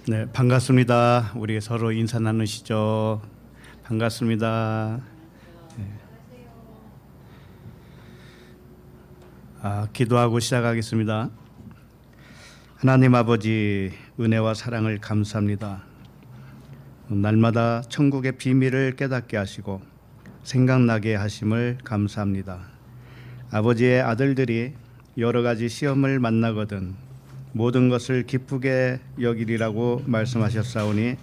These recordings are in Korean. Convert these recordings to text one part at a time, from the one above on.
네, 반갑습니다. 우리 서로 인사 나누시죠. 반갑습니다. 기도하고 시작하겠습니다. 하나님 아버지, 은혜와 사랑을 감사합니다. 날마다 천국의 비밀을 깨닫게 하시고 생각나게 하심을 감사합니다. 아버지의 아들들이 여러 가지 시험을 만나거든 모든 것을 기쁘게 여기리라고 말씀하셨사오니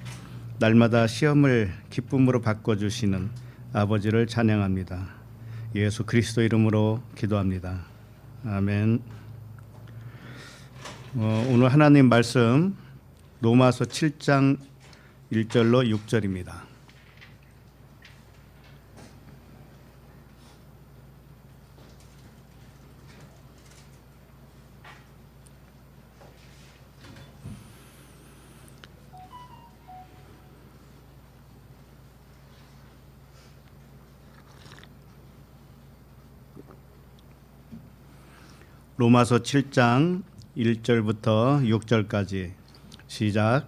날마다 시험을 기쁨으로 바꿔주시는 아버지를 찬양합니다. 예수 그리스도 이름으로 기도합니다. 아멘. 오늘 하나님 말씀 로마서 7장 1절로 6절입니다. 로마서 7장 1절부터 6절까지 시작.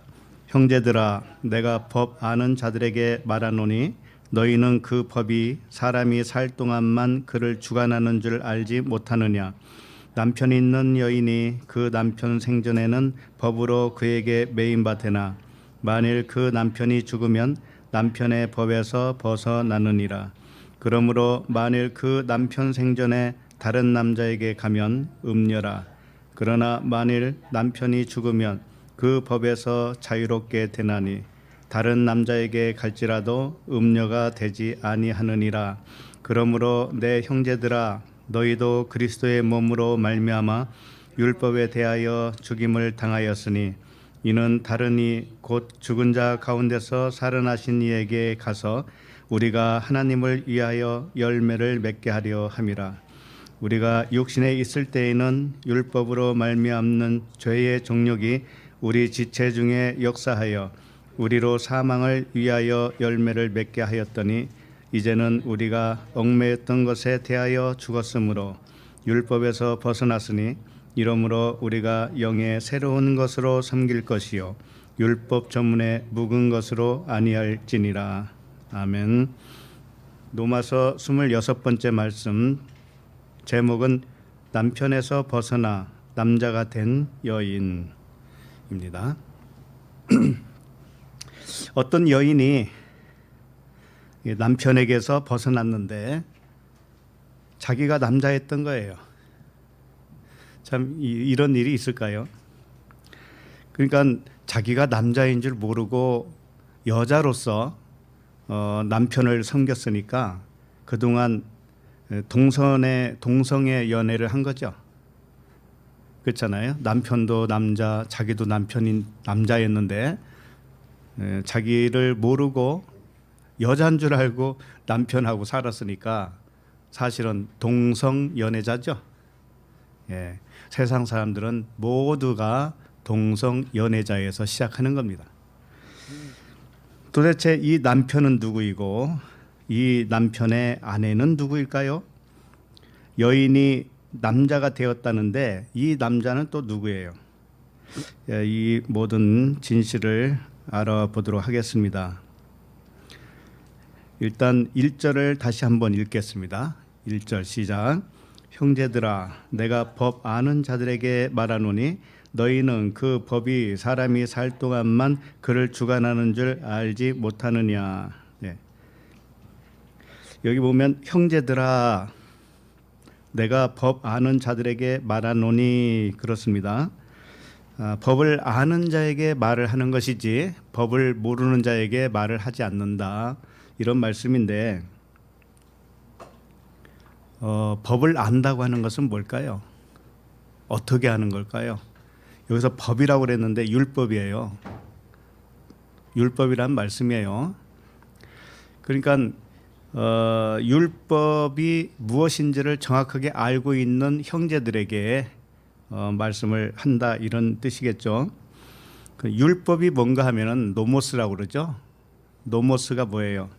형제들아, 내가 법 아는 자들에게 말하노니 너희는 그 법이 사람이 살 동안만 그를 주관하는 줄 알지 못하느냐. 남편 있는 여인이 그 남편 생전에는 법으로 그에게 매인바 되나 만일 그 남편이 죽으면 남편의 법에서 벗어나느니라. 그러므로 만일 그 남편 생전에 다른 남자에게 가면 음녀라. 그러나 만일 남편이 죽으면 그 법에서 자유롭게 되나니 다른 남자에게 갈지라도 음녀가 되지 아니하느니라. 그러므로 내 형제들아, 너희도 그리스도의 몸으로 말미암아 율법에 대하여 죽임을 당하였으니 이는 다른이 곧 죽은 자 가운데서 살아나신 이에게 가서 우리가 하나님을 위하여 열매를 맺게 하려 함이라. 우리가 육신에 있을 때에는 율법으로 말미암는 죄의 종력이 우리 지체 중에 역사하여 우리로 사망을 위하여 열매를 맺게 하였더니 이제는 우리가 얽매였던 것에 대하여 죽었으므로 율법에서 벗어났으니 이러므로 우리가 영의 새로운 것으로 섬길 것이요 율법 전문에 묵은 것으로 아니할지니라. 아멘. 로마서 26번째 말씀, 제목은 남편에서 벗어나 남자가 된 여인입니다. 어떤 여인이 남편에게서 벗어났는데 자기가 남자였던 거예요. 참 이런 일이 있을까요? 그러니까 자기가 남자인 줄 모르고 여자로서 남편을 섬겼으니까 그동안 동성애 연애를 한 거죠. 그렇잖아요. 남편도 남자, 자기도 남편인 남자였는데 자기를 모르고 여자인 줄 알고 남편하고 살았으니까 사실은 동성 연애자죠. 예, 세상 사람들은 모두가 동성 연애자에서 시작하는 겁니다. 도대체 이 남편은 누구이고 이 남편의 아내는 누구일까요? 여인이 남자가 되었다는데 이 남자는 또 누구예요? 이 모든 진실을 알아보도록 하겠습니다. 일단 1절을 다시 한번 읽겠습니다. 1절 시작. 형제들아, 내가 법 아는 자들에게 말하노니 너희는 그 법이 사람이 살 동안만 그를 주관하는 줄 알지 못하느냐. 네. 여기 보면 형제들아, 내가 법 아는 자들에게 말하노니 그렇습니다. 법을 아는 자에게 말을 하는 것이지 법을 모르는 자에게 말을 하지 않는다, 이런 말씀인데 법을 안다고 하는 것은 뭘까요? 어떻게 하는 걸까요? 여기서 법이라고 그랬는데 율법이에요. 율법이란 말씀이에요. 그러니까 율법이 무엇인지를 정확하게 알고 있는 형제들에게 말씀을 한다, 이런 뜻이겠죠. 그 율법이 뭔가 하면은 노모스라고 그러죠. 노모스가 뭐예요?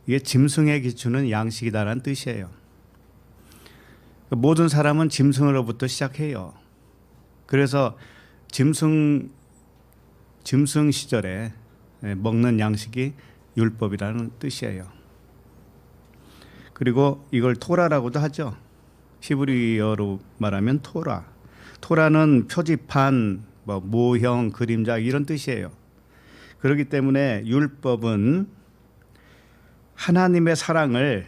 이게 짐승에 기초는 양식이다라는 뜻이에요. 모든 사람은 짐승으로부터 시작해요. 그래서 짐승 짐승 시절에 먹는 양식이 율법이라는 뜻이에요. 그리고 이걸 토라라고도 하죠. 히브리어로 말하면 토라. 토라는 표지판, 모형, 그림자 이런 뜻이에요. 그렇기 때문에 율법은 하나님의 사랑이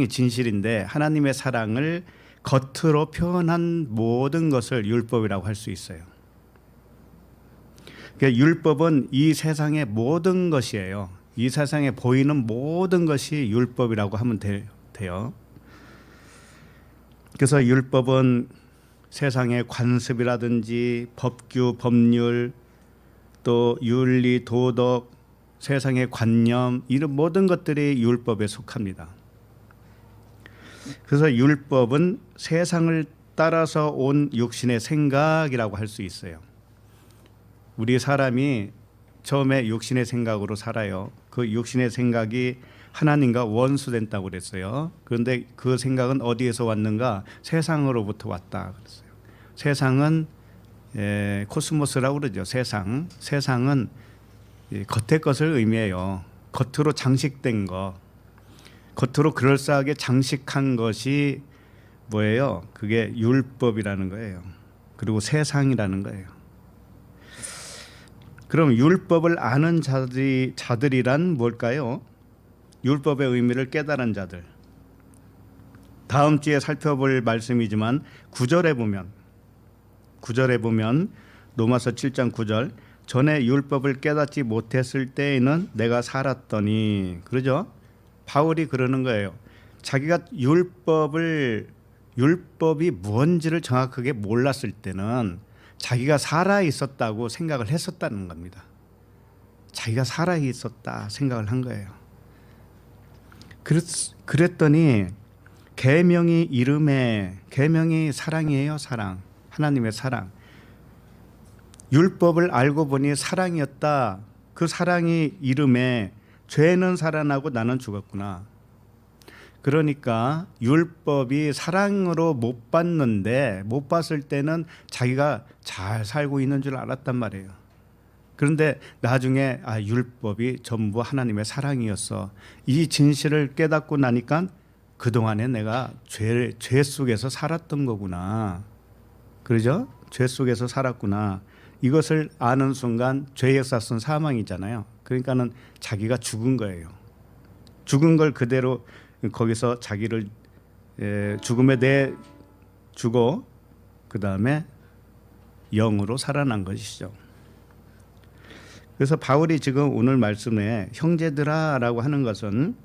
진실인데 하나님의 사랑을 겉으로 표현한 모든 것을 율법이라고 할 수 있어요. 그러니까 율법은 이 세상의 모든 것이에요. 이 세상에 보이는 모든 것이 율법이라고 하면 돼요. 그래서 율법은 세상의 관습이라든지 법규, 법률, 또 윤리, 도덕, 세상의 관념 이런 모든 것들이 율법에 속합니다. 그래서 율법은 세상을 따라서 온 육신의 생각이라고 할 수 있어요. 우리 사람이 처음에 육신의 생각으로 살아요. 그 육신의 생각이 하나님과 원수된다고 그랬어요. 그런데 그 생각은 어디에서 왔는가? 세상으로부터 왔다 그랬어요. 세상은 코스모스라고 그러죠. 세상은 겉의 것을 의미해요. 겉으로 장식된 거, 겉으로 그럴싸하게 장식한 것이 뭐예요? 그게 율법이라는 거예요. 그리고 세상이라는 거예요. 그럼 율법을 아는 자들이란 뭘까요? 율법의 의미를 깨달은 자들. 다음 주에 살펴볼 말씀이지만 9절에 보면 로마서 7장 9절 전에 율법을 깨닫지 못했을 때에는 내가 살았더니 그러죠? 바울이 그러는 거예요. 자기가 율법이 무언지를 정확하게 몰랐을 때는 자기가 살아 있었다고 생각을 했었다는 겁니다. 자기가 살아 있었다 생각을 한 거예요. 그랬더니 계명이 사랑이에요. 사랑. 하나님의 사랑. 율법을 알고 보니 사랑이었다. 그 사랑이 이름에 죄는 살아나고 나는 죽었구나. 그러니까 율법이 사랑으로 못 봤을 때는 자기가 잘 살고 있는 줄 알았단 말이에요. 그런데 나중에 율법이 전부 하나님의 사랑이었어. 이 진실을 깨닫고 나니까 그동안에 내가 죄 속에서 살았던 거구나. 그러죠? 죄 속에서 살았구나. 이것을 아는 순간 죄의 값은 사망이잖아요. 그러니까는 자기가 죽은 거예요. 죽은 걸 그대로 거기서 자기를 죽음에 내주고 그 다음에 영으로 살아난 것이죠. 그래서 바울이 지금 오늘 말씀에 형제들아라고 하는 것은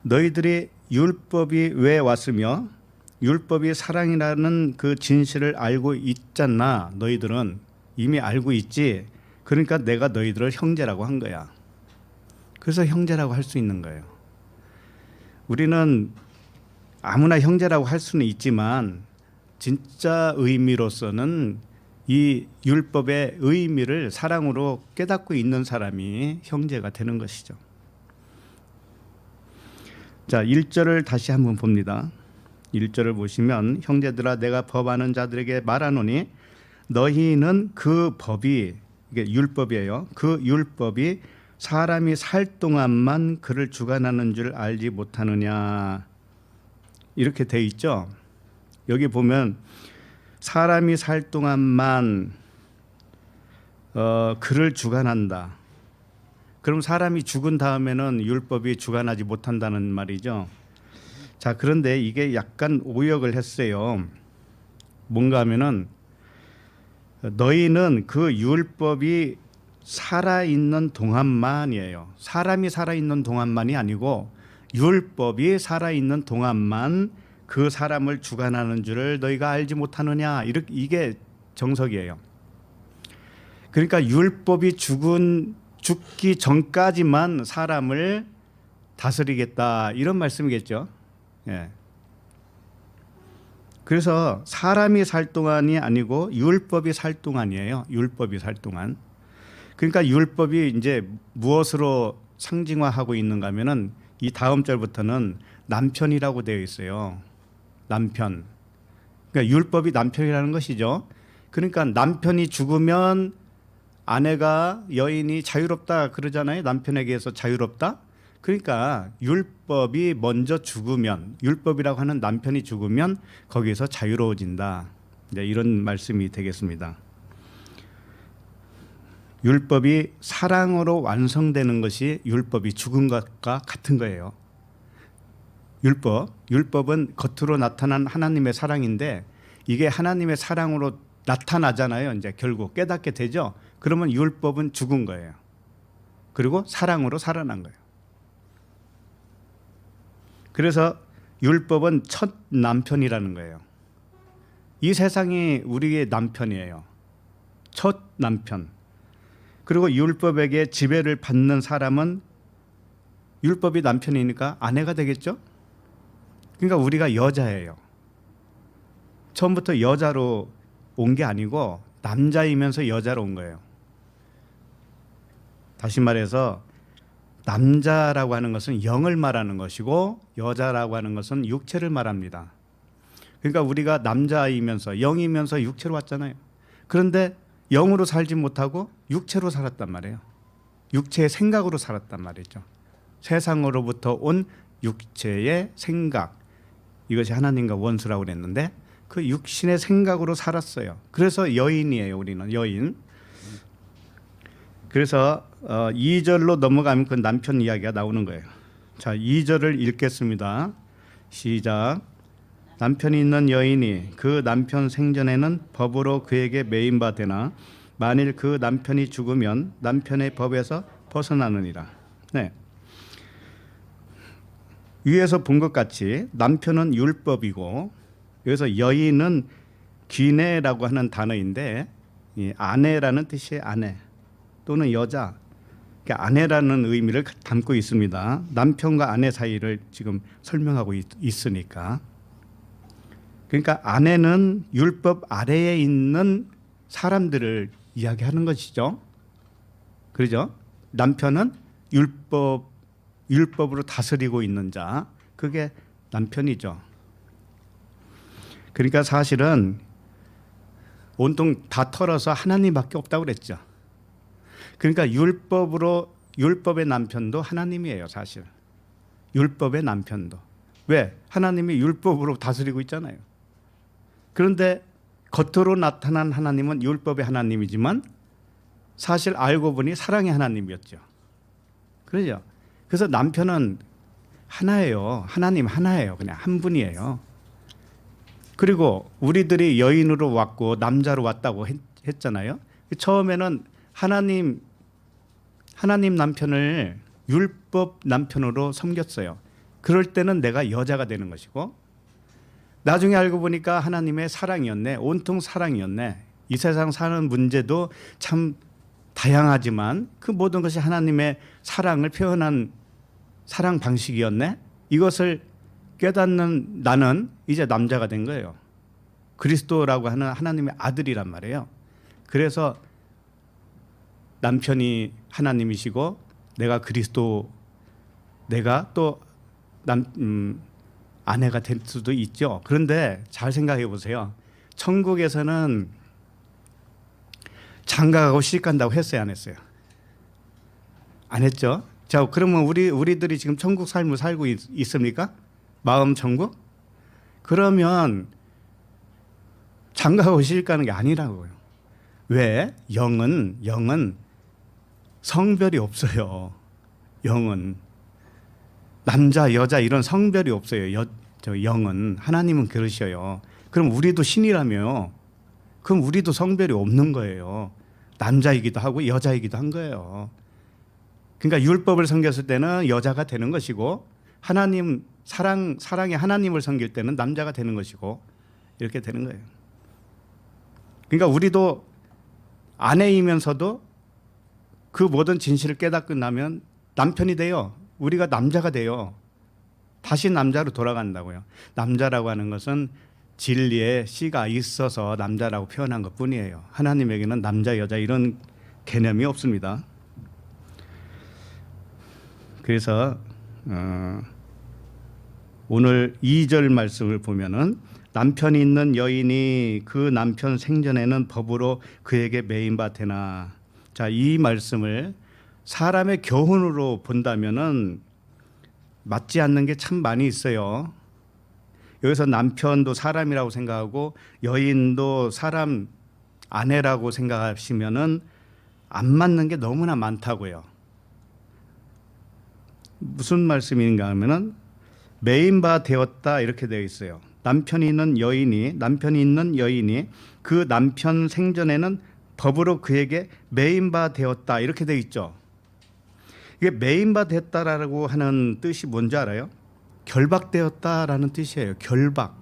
너희들이 율법이 왜 왔으며 율법이 사랑이라는 그 진실을 알고 있잖아. 너희들은 이미 알고 있지. 그러니까 내가 너희들을 형제라고 한 거야. 그래서 형제라고 할 수 있는 거예요. 우리는 아무나 형제라고 할 수는 있지만 진짜 의미로서는 이 율법의 의미를 사랑으로 깨닫고 있는 사람이 형제가 되는 것이죠. 자, 1절을 다시 한번 봅니다. 1절을 보시면 형제들아 내가 법 아는 자들에게 말하노니 너희는 그 법이 이게 율법이에요. 그 율법이 사람이 살 동안만 그를 주관하는 줄 알지 못하느냐 이렇게 돼 있죠. 여기 보면 사람이 살 동안만 그를 주관한다. 그럼 사람이 죽은 다음에는 율법이 주관하지 못한다는 말이죠. 자, 그런데 이게 약간 오역을 했어요. 뭔가 하면은 너희는 그 율법이 살아있는 동안만이에요. 사람이 살아있는 동안만이 아니고 율법이 살아있는 동안만 그 사람을 주관하는 줄을 너희가 알지 못하느냐. 이게 정석이에요. 그러니까 율법이 죽기 전까지만 사람을 다스리겠다 이런 말씀이겠죠. 예. 그래서 사람이 살 동안이 아니고 율법이 살 동안이에요. 율법이 살 동안. 그러니까 율법이 이제 무엇으로 상징화하고 있는가 하면은 이 다음 절부터는 남편이라고 되어 있어요. 남편. 그러니까 율법이 남편이라는 것이죠. 그러니까 남편이 죽으면 아내가 여인이 자유롭다 그러잖아요. 남편에게서 자유롭다. 그러니까 율법이 먼저 죽으면 율법이라고 하는 남편이 죽으면 거기에서 자유로워진다. 이제 이런 말씀이 되겠습니다. 율법이 사랑으로 완성되는 것이 율법이 죽은 것과 같은 거예요. 율법은 겉으로 나타난 하나님의 사랑인데 이게 하나님의 사랑으로 나타나잖아요. 이제 결국 깨닫게 되죠. 그러면 율법은 죽은 거예요. 그리고 사랑으로 살아난 거예요. 그래서 율법은 첫 남편이라는 거예요. 이 세상이 우리의 남편이에요. 첫 남편. 그리고 율법에게 지배를 받는 사람은 율법이 남편이니까 아내가 되겠죠? 그러니까 우리가 여자예요. 처음부터 여자로 온 게 아니고 남자이면서 여자로 온 거예요. 다시 말해서 남자라고 하는 것은 영을 말하는 것이고 여자라고 하는 것은 육체를 말합니다. 그러니까 우리가 남자이면서 영이면서 육체로 왔잖아요. 그런데 영으로 살지 못하고 육체로 살았단 말이에요. 육체의 생각으로 살았단 말이죠. 세상으로부터 온 육체의 생각, 이것이 하나님과 원수라고 그랬는데 그 육신의 생각으로 살았어요. 그래서 여인이에요. 우리는 여인. 그래서 2절로 넘어가면 그 남편 이야기가 나오는 거예요. 자, 2절을 읽겠습니다. 시작. 남편이 있는 여인이 그 남편 생전에는 법으로 그에게 매인 바 되나 만일 그 남편이 죽으면 남편의 법에서 벗어나느니라. 네. 위에서 본 것 같이 남편은 율법이고 여기서 여인은 귀내라고 하는 단어인데 이 아내라는 뜻이 아내 또는 여자, 그러니까 아내라는 의미를 담고 있습니다. 남편과 아내 사이를 지금 설명하고 있으니까. 그러니까 아내는 율법 아래에 있는 사람들을 이야기하는 것이죠. 그렇죠? 남편은 율법으로 다스리고 있는 자, 그게 남편이죠. 그러니까 사실은 온통 다 털어서 하나님밖에 없다고 그랬죠. 그러니까 율법의 남편도 하나님이에요, 사실. 율법의 남편도. 왜? 하나님이 율법으로 다스리고 있잖아요. 그런데 겉으로 나타난 하나님은 율법의 하나님이지만 사실 알고 보니 사랑의 하나님이었죠. 그렇죠? 그래서 남편은 하나예요. 하나님 하나예요. 그냥 한 분이에요. 그리고 우리들이 여인으로 왔고 남자로 왔다고 했잖아요. 처음에는 하나님 남편을 율법 남편으로 섬겼어요. 그럴 때는 내가 여자가 되는 것이고 나중에 알고 보니까 하나님의 사랑이었네. 온통 사랑이었네. 이 세상 사는 문제도 참 다양하지만 그 모든 것이 하나님의 사랑을 표현한 사랑 방식이었네. 이것을 깨닫는 나는 이제 남자가 된 거예요. 그리스도라고 하는 하나님의 아들이란 말이에요. 그래서 남편이 하나님이시고 내가 그리스도, 내가 또 아내가 될 수도 있죠. 그런데 잘 생각해 보세요. 천국에서는 장가가고 시집간다고 했어요, 안 했어요? 안 했죠. 자, 그러면 우리들이 지금 천국 삶을 살고 있습니까? 마음 천국? 그러면 장가가고 시집가는 게 아니라고요. 왜? 영은 성별이 없어요. 영은 남자, 여자 이런 성별이 없어요. 영은 하나님은 그러셔요. 그럼 우리도 신이라며? 그럼 우리도 성별이 없는 거예요. 남자이기도 하고 여자이기도 한 거예요. 그러니까 율법을 섬겼을 때는 여자가 되는 것이고 하나님 사랑의 하나님을 섬길 때는 남자가 되는 것이고 이렇게 되는 거예요. 그러니까 우리도 아내이면서도 그 모든 진실을 깨닫고 나면 남편이 돼요. 우리가 남자가 돼요. 다시 남자로 돌아간다고요. 남자라고 하는 것은 진리에 씨가 있어서 남자라고 표현한 것뿐이에요. 하나님에게는 남자, 여자 이런 개념이 없습니다. 그래서 오늘 2절 말씀을 보면은 남편이 있는 여인이 그 남편 생전에는 법으로 그에게 매인바 되나. 자, 이 말씀을 사람의 교훈으로 본다면은 맞지 않는 게 참 많이 있어요. 여기서 남편도 사람이라고 생각하고 여인도 사람 아내라고 생각하시면은 안 맞는 게 너무나 많다고요. 무슨 말씀인가 하면은 매인바 되었다 이렇게 되어 있어요. 남편이 있는 여인이 그 남편 생전에는 법으로 그에게 매인바 되었다 이렇게 되어 있죠. 이게 매인바 됐다라고 하는 뜻이 뭔지 알아요? 결박되었다라는 뜻이에요. 결박.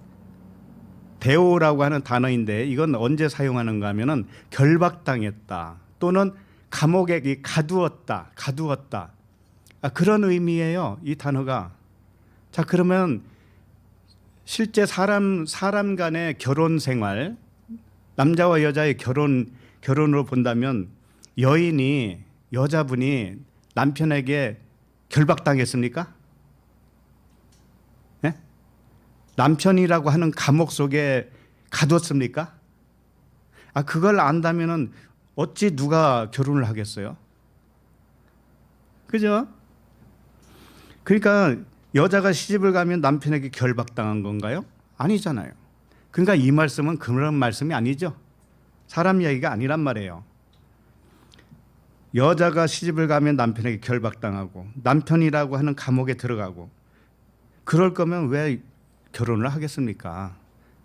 대오라고 하는 단어인데 이건 언제 사용하는가 하면은 결박당했다 또는 감옥에 가두었다. 그런 의미예요. 이 단어가. 자, 그러면 실제 사람 간의 결혼 생활, 남자와 여자의 결혼으로 본다면 여자분이 남편에게 결박당했습니까? 네? 남편이라고 하는 감옥 속에 가뒀습니까? 그걸 안다면은 어찌 누가 결혼을 하겠어요? 그죠? 그러니까 여자가 시집을 가면 남편에게 결박당한 건가요? 아니잖아요. 그러니까 이 말씀은 그런 말씀이 아니죠. 사람 이야기가 아니란 말이에요. 여자가 시집을 가면 남편에게 결박당하고 남편이라고 하는 감옥에 들어가고 그럴 거면 왜 결혼을 하겠습니까?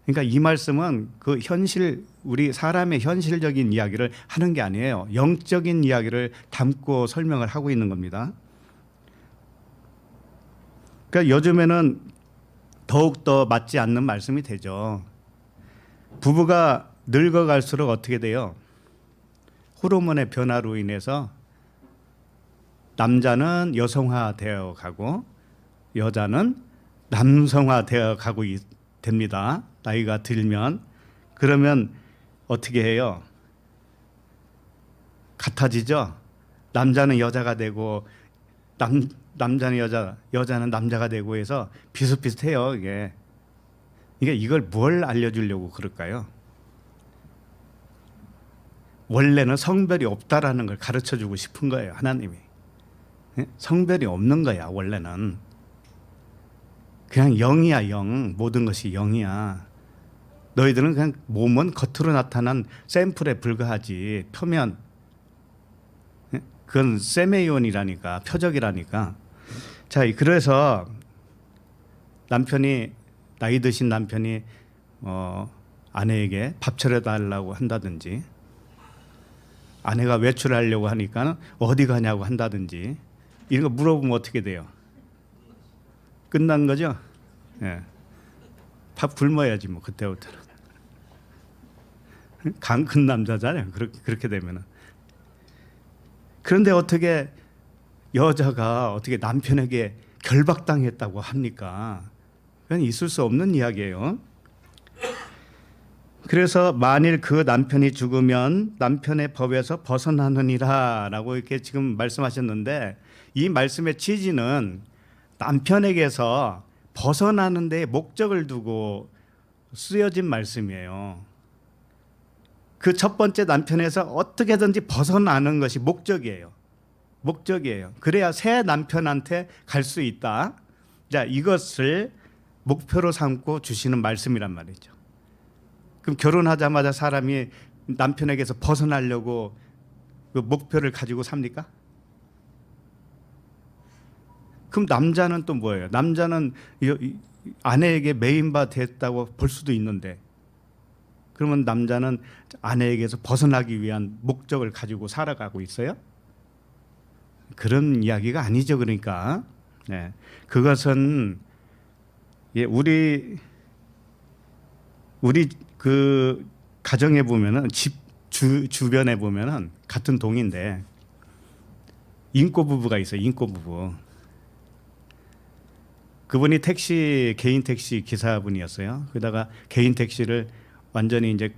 그러니까 이 말씀은 그 우리 사람의 현실적인 이야기를 하는 게 아니에요. 영적인 이야기를 담고 설명을 하고 있는 겁니다. 그러니까 요즘에는 더욱더 맞지 않는 말씀이 되죠. 부부가 늙어갈수록 어떻게 돼요? 호르몬의 변화로 인해서 남자는 여성화되어 가고 여자는 남성화되어 가고 됩니다. 나이가 들면. 그러면 어떻게 해요? 같아지죠? 남자는 여자가 되고 남자는 여자는 남자가 되고 해서 비슷비슷해요. 이걸 뭘 알려주려고 그럴까요? 원래는 성별이 없다라는 걸 가르쳐주고 싶은 거예요. 하나님이. 성별이 없는 거야. 원래는. 그냥 영이야. 영. 모든 것이 영이야. 너희들은 그냥 몸은 겉으로 나타난 샘플에 불과하지. 표면. 그건 세메이온이라니까. 표적이라니까. 자, 그래서 나이 드신 남편이 아내에게 밥 차려달라고 한다든지 아내가 외출하려고 하니까 어디 가냐고 한다든지 이런 거 물어보면 어떻게 돼요? 끝난 거죠? 예. 밥 굶어야지 뭐 그때부터는. 강 큰 남자잖아요. 그렇게 되면은. 그런데 어떻게 여자가 어떻게 남편에게 결박당했다고 합니까? 그건 있을 수 없는 이야기예요. 그래서 만일 그 남편이 죽으면 남편의 법에서 벗어나느니라라고 이렇게 지금 말씀하셨는데 이 말씀의 취지는 남편에게서 벗어나는 데 목적을 두고 쓰여진 말씀이에요. 그 첫 번째 남편에서 어떻게든지 벗어나는 것이 목적이에요. 그래야 새 남편한테 갈 수 있다. 자, 이것을 목표로 삼고 주시는 말씀이란 말이죠. 그럼 결혼하자마자 사람이 남편에게서 벗어나려고 그 목표를 가지고 삽니까? 그럼 남자는 또 뭐예요? 남자는 아내에게 매인바 됐다고 볼 수도 있는데 그러면 남자는 아내에게서 벗어나기 위한 목적을 가지고 살아가고 있어요? 그런 이야기가 아니죠. 그러니까 그것은 우리 그 가정에 보면은 집 주변에 보면은 같은 동인데 인꼬 부부가 있어요. 인꼬 부부. 그분이 개인 택시 기사분이었어요. 그러다가 개인 택시를 완전히 이제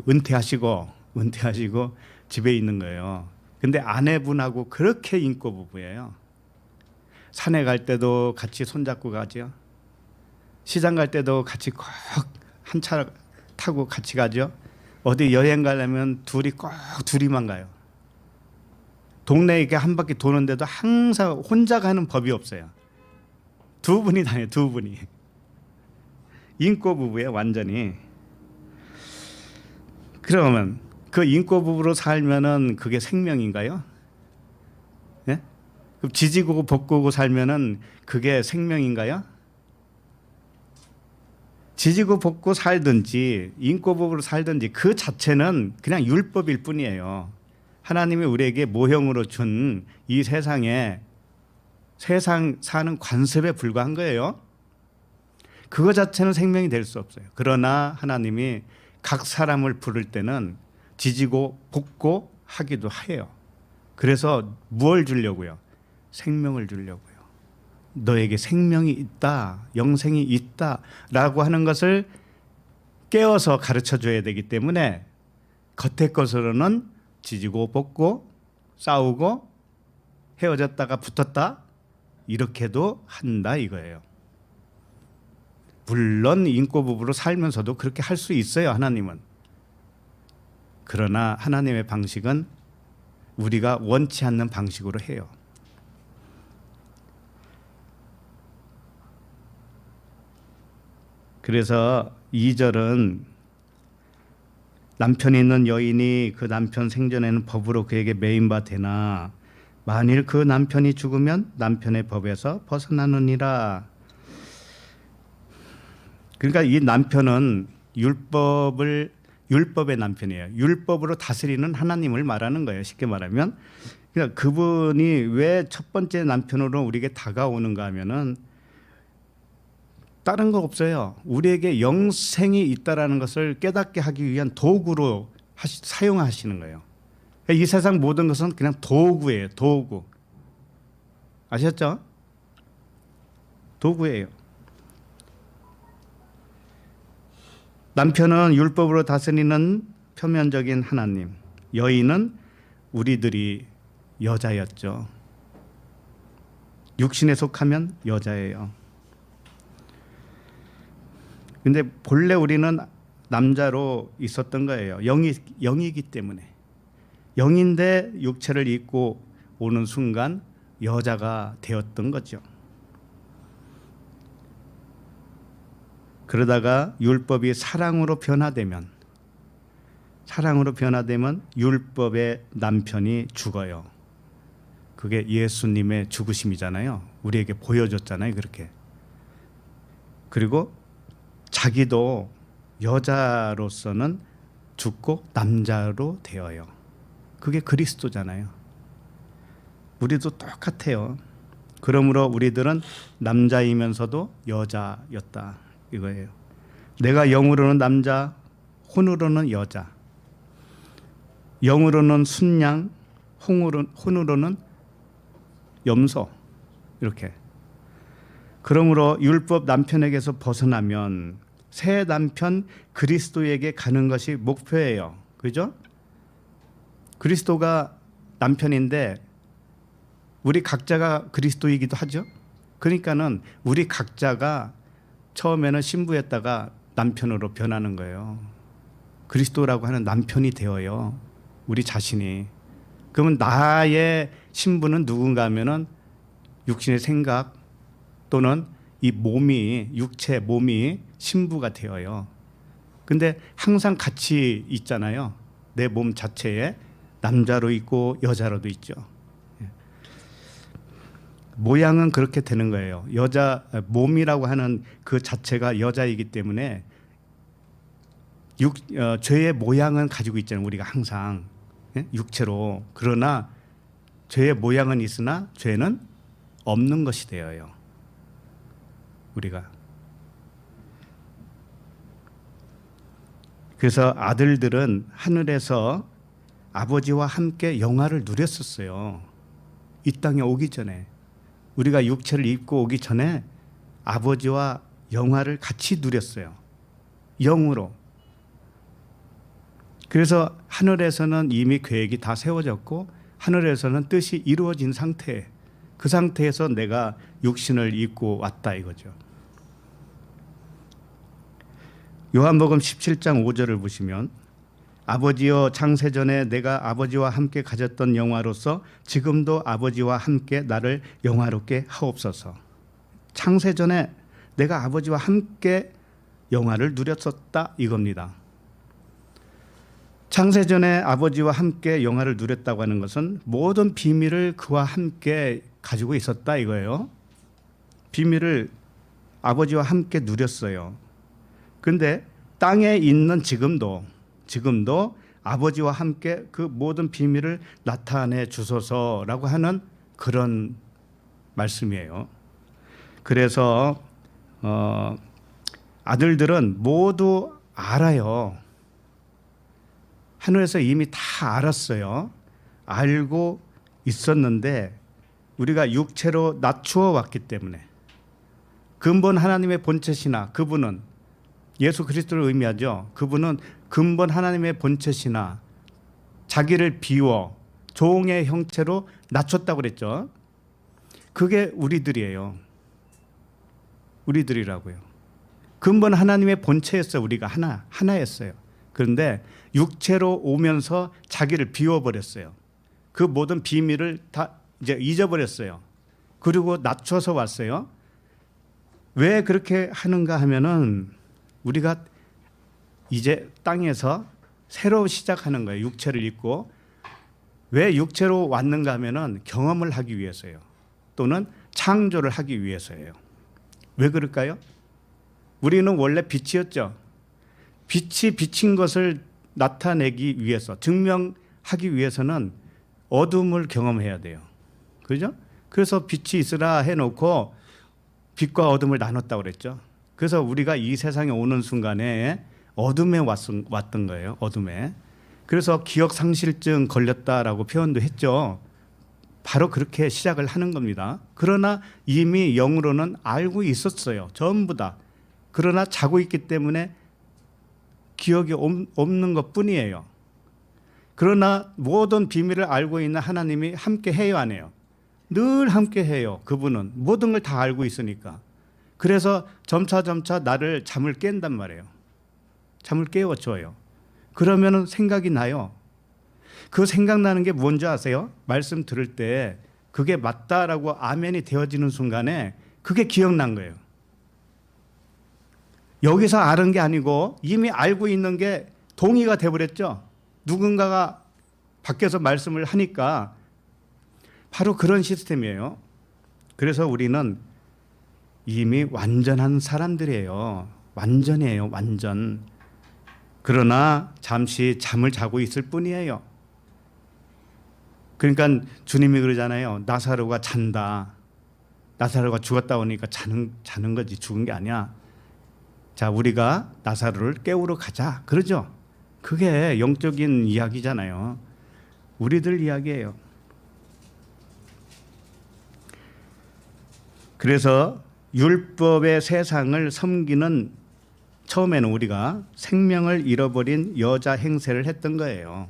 은퇴하시고 집에 있는 거예요. 근데 아내분하고 그렇게 인꼬 부부예요. 산에 갈 때도 같이 손잡고 가죠. 시장 갈 때도 같이 꼭 한 차 타고 같이 가죠. 어디 여행 가려면 둘이만 가요. 동네에 이렇게 한 바퀴 도는데도 항상 혼자 가는 법이 없어요. 두 분이 다녀요. 두 분이. 인꼬 부부예요. 완전히. 그러면 그 인꼬 부부로 살면은 그게 생명인가요? 예? 그럼 지지고 볶고 살면은 그게 생명인가요? 지지고 볶고 살든지 인꼬 부부로 살든지 그 자체는 그냥 율법일 뿐이에요. 하나님이 우리에게 모형으로 준 이 세상에 세상 사는 관습에 불과한 거예요. 그거 자체는 생명이 될 수 없어요. 그러나 하나님이 각 사람을 부를 때는 지지고 볶고 하기도 해요. 그래서 무엇을 주려고요? 생명을 주려고요. 너에게 생명이 있다, 영생이 있다라고 하는 것을 깨워서 가르쳐 줘야 되기 때문에 겉의 것으로는 지지고 볶고 싸우고 헤어졌다가 붙었다 이렇게도 한다 이거예요. 물론 인꼬 부부로 살면서도 그렇게 할 수 있어요. 하나님은. 그러나 하나님의 방식은 우리가 원치 않는 방식으로 해요. 그래서 2절은 남편이 있는 여인이 그 남편 생전에는 법으로 그에게 매인 바 되나 만일 그 남편이 죽으면 남편의 법에서 벗어나느니라. 그러니까 이 남편은 율법의 남편이에요. 율법으로 다스리는 하나님을 말하는 거예요. 쉽게 말하면. 그러니까 그분이 왜 첫 번째 남편으로 우리에게 다가오는가 하면은 다른 거 없어요. 우리에게 영생이 있다라는 것을 깨닫게 하기 위한 도구로 사용하시는 거예요. 이 세상 모든 것은 그냥 도구예요. 도구. 아셨죠? 도구예요. 남편은 율법으로 다스리는 표면적인 하나님, 여인은 우리들이 여자였죠. 육신에 속하면 여자예요. 근데 본래 우리는 남자로 있었던 거예요. 영이기 때문에. 영인데 육체를 입고 오는 순간 여자가 되었던 거죠. 그러다가 율법이 사랑으로 변화되면 율법의 남편이 죽어요. 그게 예수님의 죽으심이잖아요. 우리에게 보여줬잖아요. 그렇게. 그리고 자기도 여자로서는 죽고 남자로 되어요. 그게 그리스도잖아요. 우리도 똑같아요. 그러므로 우리들은 남자이면서도 여자였다 이거예요. 내가 영으로는 남자, 혼으로는 여자. 영으로는 순양, 혼으로는 염소. 이렇게. 그러므로 율법 남편에게서 벗어나면 새 남편 그리스도에게 가는 것이 목표예요. 그죠? 그리스도가 남편인데 우리 각자가 그리스도이기도 하죠. 그러니까는 우리 각자가 처음에는 신부였다가 남편으로 변하는 거예요. 그리스도라고 하는 남편이 되어요. 우리 자신이. 그러면 나의 신부는 누군가 하면은 육신의 생각 또는 이 몸이 육체 몸이 신부가 되어요. 근데 항상 같이 있잖아요. 내 몸 자체에 남자로 있고 여자로도 있죠. 모양은 그렇게 되는 거예요. 여자 몸이라고 하는 그 자체가 여자이기 때문에 죄의 모양은 가지고 있잖아요. 우리가 항상 육체로. 그러나 죄의 모양은 있으나 죄는 없는 것이 되어요. 우리가. 그래서 아들들은 하늘에서 아버지와 함께 영화를 누렸었어요. 이 땅에 오기 전에. 우리가 육체를 입고 오기 전에 아버지와 영화를 같이 누렸어요. 영으로. 그래서 하늘에서는 이미 계획이 다 세워졌고 하늘에서는 뜻이 이루어진 상태. 그 상태에서 내가 육신을 입고 왔다 이거죠. 요한복음 17장 5절을 보시면 아버지여 창세전에 내가 아버지와 함께 가졌던 영화로서 지금도 아버지와 함께 나를 영화롭게 하옵소서. 창세전에 내가 아버지와 함께 영화를 누렸었다 이겁니다. 창세전에 아버지와 함께 영화를 누렸다고 하는 것은 모든 비밀을 그와 함께 가지고 있었다 이거예요. 비밀을 아버지와 함께 누렸어요. 그런데 땅에 있는 지금도 아버지와 함께 그 모든 비밀을 나타내 주소서라고 하는 그런 말씀이에요. 그래서 아들들은 모두 알아요. 하늘에서 이미 다 알았어요. 알고 있었는데 우리가 육체로 낮추어 왔기 때문에 근본 하나님의 본체시나 그분은 예수 그리스도를 의미하죠. 그분은 근본 하나님의 본체시나 자기를 비워 종의 형체로 낮췄다고 그랬죠. 그게 우리들이에요. 우리들이라고요. 근본 하나님의 본체였어요. 우리가 하나였어요. 그런데 육체로 오면서 자기를 비워버렸어요. 그 모든 비밀을 다 이제 잊어버렸어요. 그리고 낮춰서 왔어요. 왜 그렇게 하는가 하면은 우리가 이제 땅에서 새로 시작하는 거예요. 육체를 입고. 왜 육체로 왔는가 하면은 경험을 하기 위해서요. 또는 창조를 하기 위해서예요. 왜 그럴까요? 우리는 원래 빛이었죠. 빛이 비친 것을 나타내기 위해서, 증명하기 위해서는 어둠을 경험해야 돼요. 그죠? 그래서 빛이 있으라 해놓고 빛과 어둠을 나눴다고 그랬죠. 그래서 우리가 이 세상에 오는 순간에 어둠에 왔던 거예요. 어둠에. 그래서 기억상실증 걸렸다라고 표현도 했죠. 바로 그렇게 시작을 하는 겁니다. 그러나 이미 영으로는 알고 있었어요. 전부 다. 그러나 자고 있기 때문에 기억이 없는 것뿐이에요. 그러나 모든 비밀을 알고 있는 하나님이 함께 해요, 안 해요? 늘 함께 해요. 그분은 모든 걸 다 알고 있으니까. 그래서 점차 나를 잠을 깬단 말이에요. 잠을 깨워줘요. 그러면 생각이 나요. 그 생각나는 게 뭔지 아세요? 말씀 들을 때 그게 맞다라고 아멘이 되어지는 순간에 그게 기억난 거예요. 여기서 아는 게 아니고 이미 알고 있는 게 동의가 돼버렸죠. 누군가가 밖에서 말씀을 하니까 바로 그런 시스템이에요. 그래서 우리는 이미 완전한 사람들이에요. 완전해요, 완전. 그러나 잠시 잠을 자고 있을 뿐이에요. 그러니까 주님이 그러잖아요. 나사로가 잔다. 나사로가 죽었다 오니까 자는 거지 죽은 게 아니야. 자, 우리가 나사로를 깨우러 가자. 그러죠? 그게 영적인 이야기잖아요. 우리들 이야기예요. 그래서 율법의 세상을 섬기는 처음에는 우리가 생명을 잃어버린 여자 행세를 했던 거예요.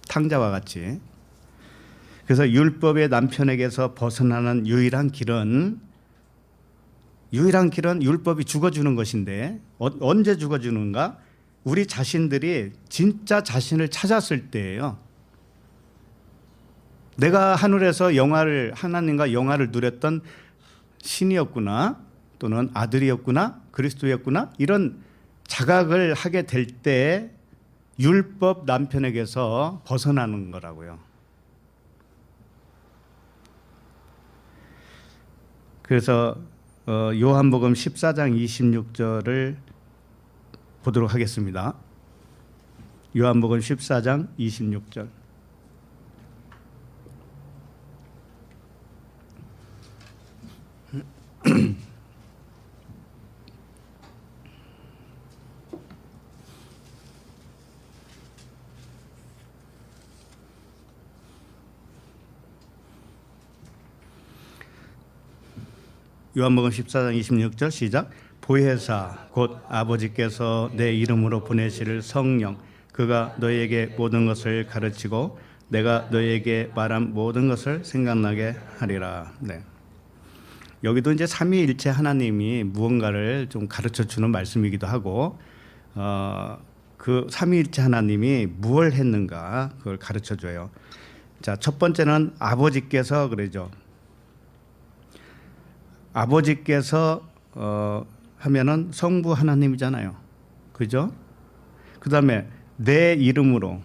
탕자와 같이. 그래서 율법의 남편에게서 벗어나는 유일한 길은 율법이 죽어주는 것인데 언제 죽어주는가? 우리 자신들이 진짜 자신을 찾았을 때예요. 내가 하늘에서 하나님과 영화를 누렸던 신이었구나, 또는 아들이었구나, 그리스도였구나, 이런 자각을 하게 될 때 율법 남편에게서 벗어나는 거라고요. 그래서 요한복음 14장 26절을 보도록 하겠습니다. 요한복음 14장 26절. 요한복음 14장 26절 시작. 보혜사 곧 아버지께서 내 이름으로 보내실 성령 그가 너희에게 모든 것을 가르치고 내가 너희에게 말한 모든 것을 생각나게 하리라. 네. 여기도 이제 삼위일체 하나님이 무언가를 좀 가르쳐 주는 말씀이기도 하고 그 삼위일체 하나님이 무엇을 했는가 그걸 가르쳐 줘요. 자, 첫 번째는 아버지께서 그러죠. 아버지께서 하면은 성부 하나님이잖아요. 그죠? 그다음에 내 이름으로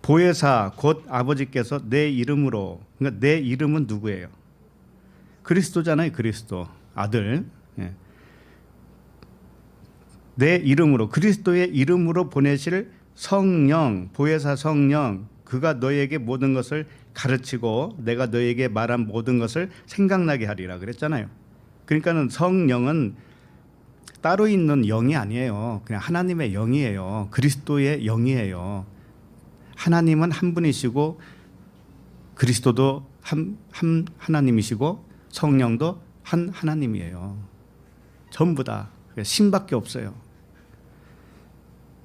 보혜사 곧 아버지께서 내 이름으로, 그러니까 내 이름은 누구예요? 그리스도잖아요. 그리스도 아들. 예. 내 이름으로, 그리스도의 이름으로 보내실 성령, 보혜사 성령, 그가 너에게 모든 것을 가르치고 내가 너에게 말한 모든 것을 생각나게 하리라 그랬잖아요. 그러니까는 성령은 따로 있는 영이 아니에요. 그냥 하나님의 영이에요. 그리스도의 영이에요. 하나님은 한 분이시고 그리스도도 한 하나님이시고 성령도 한 하나님이에요. 전부 다 신밖에 없어요.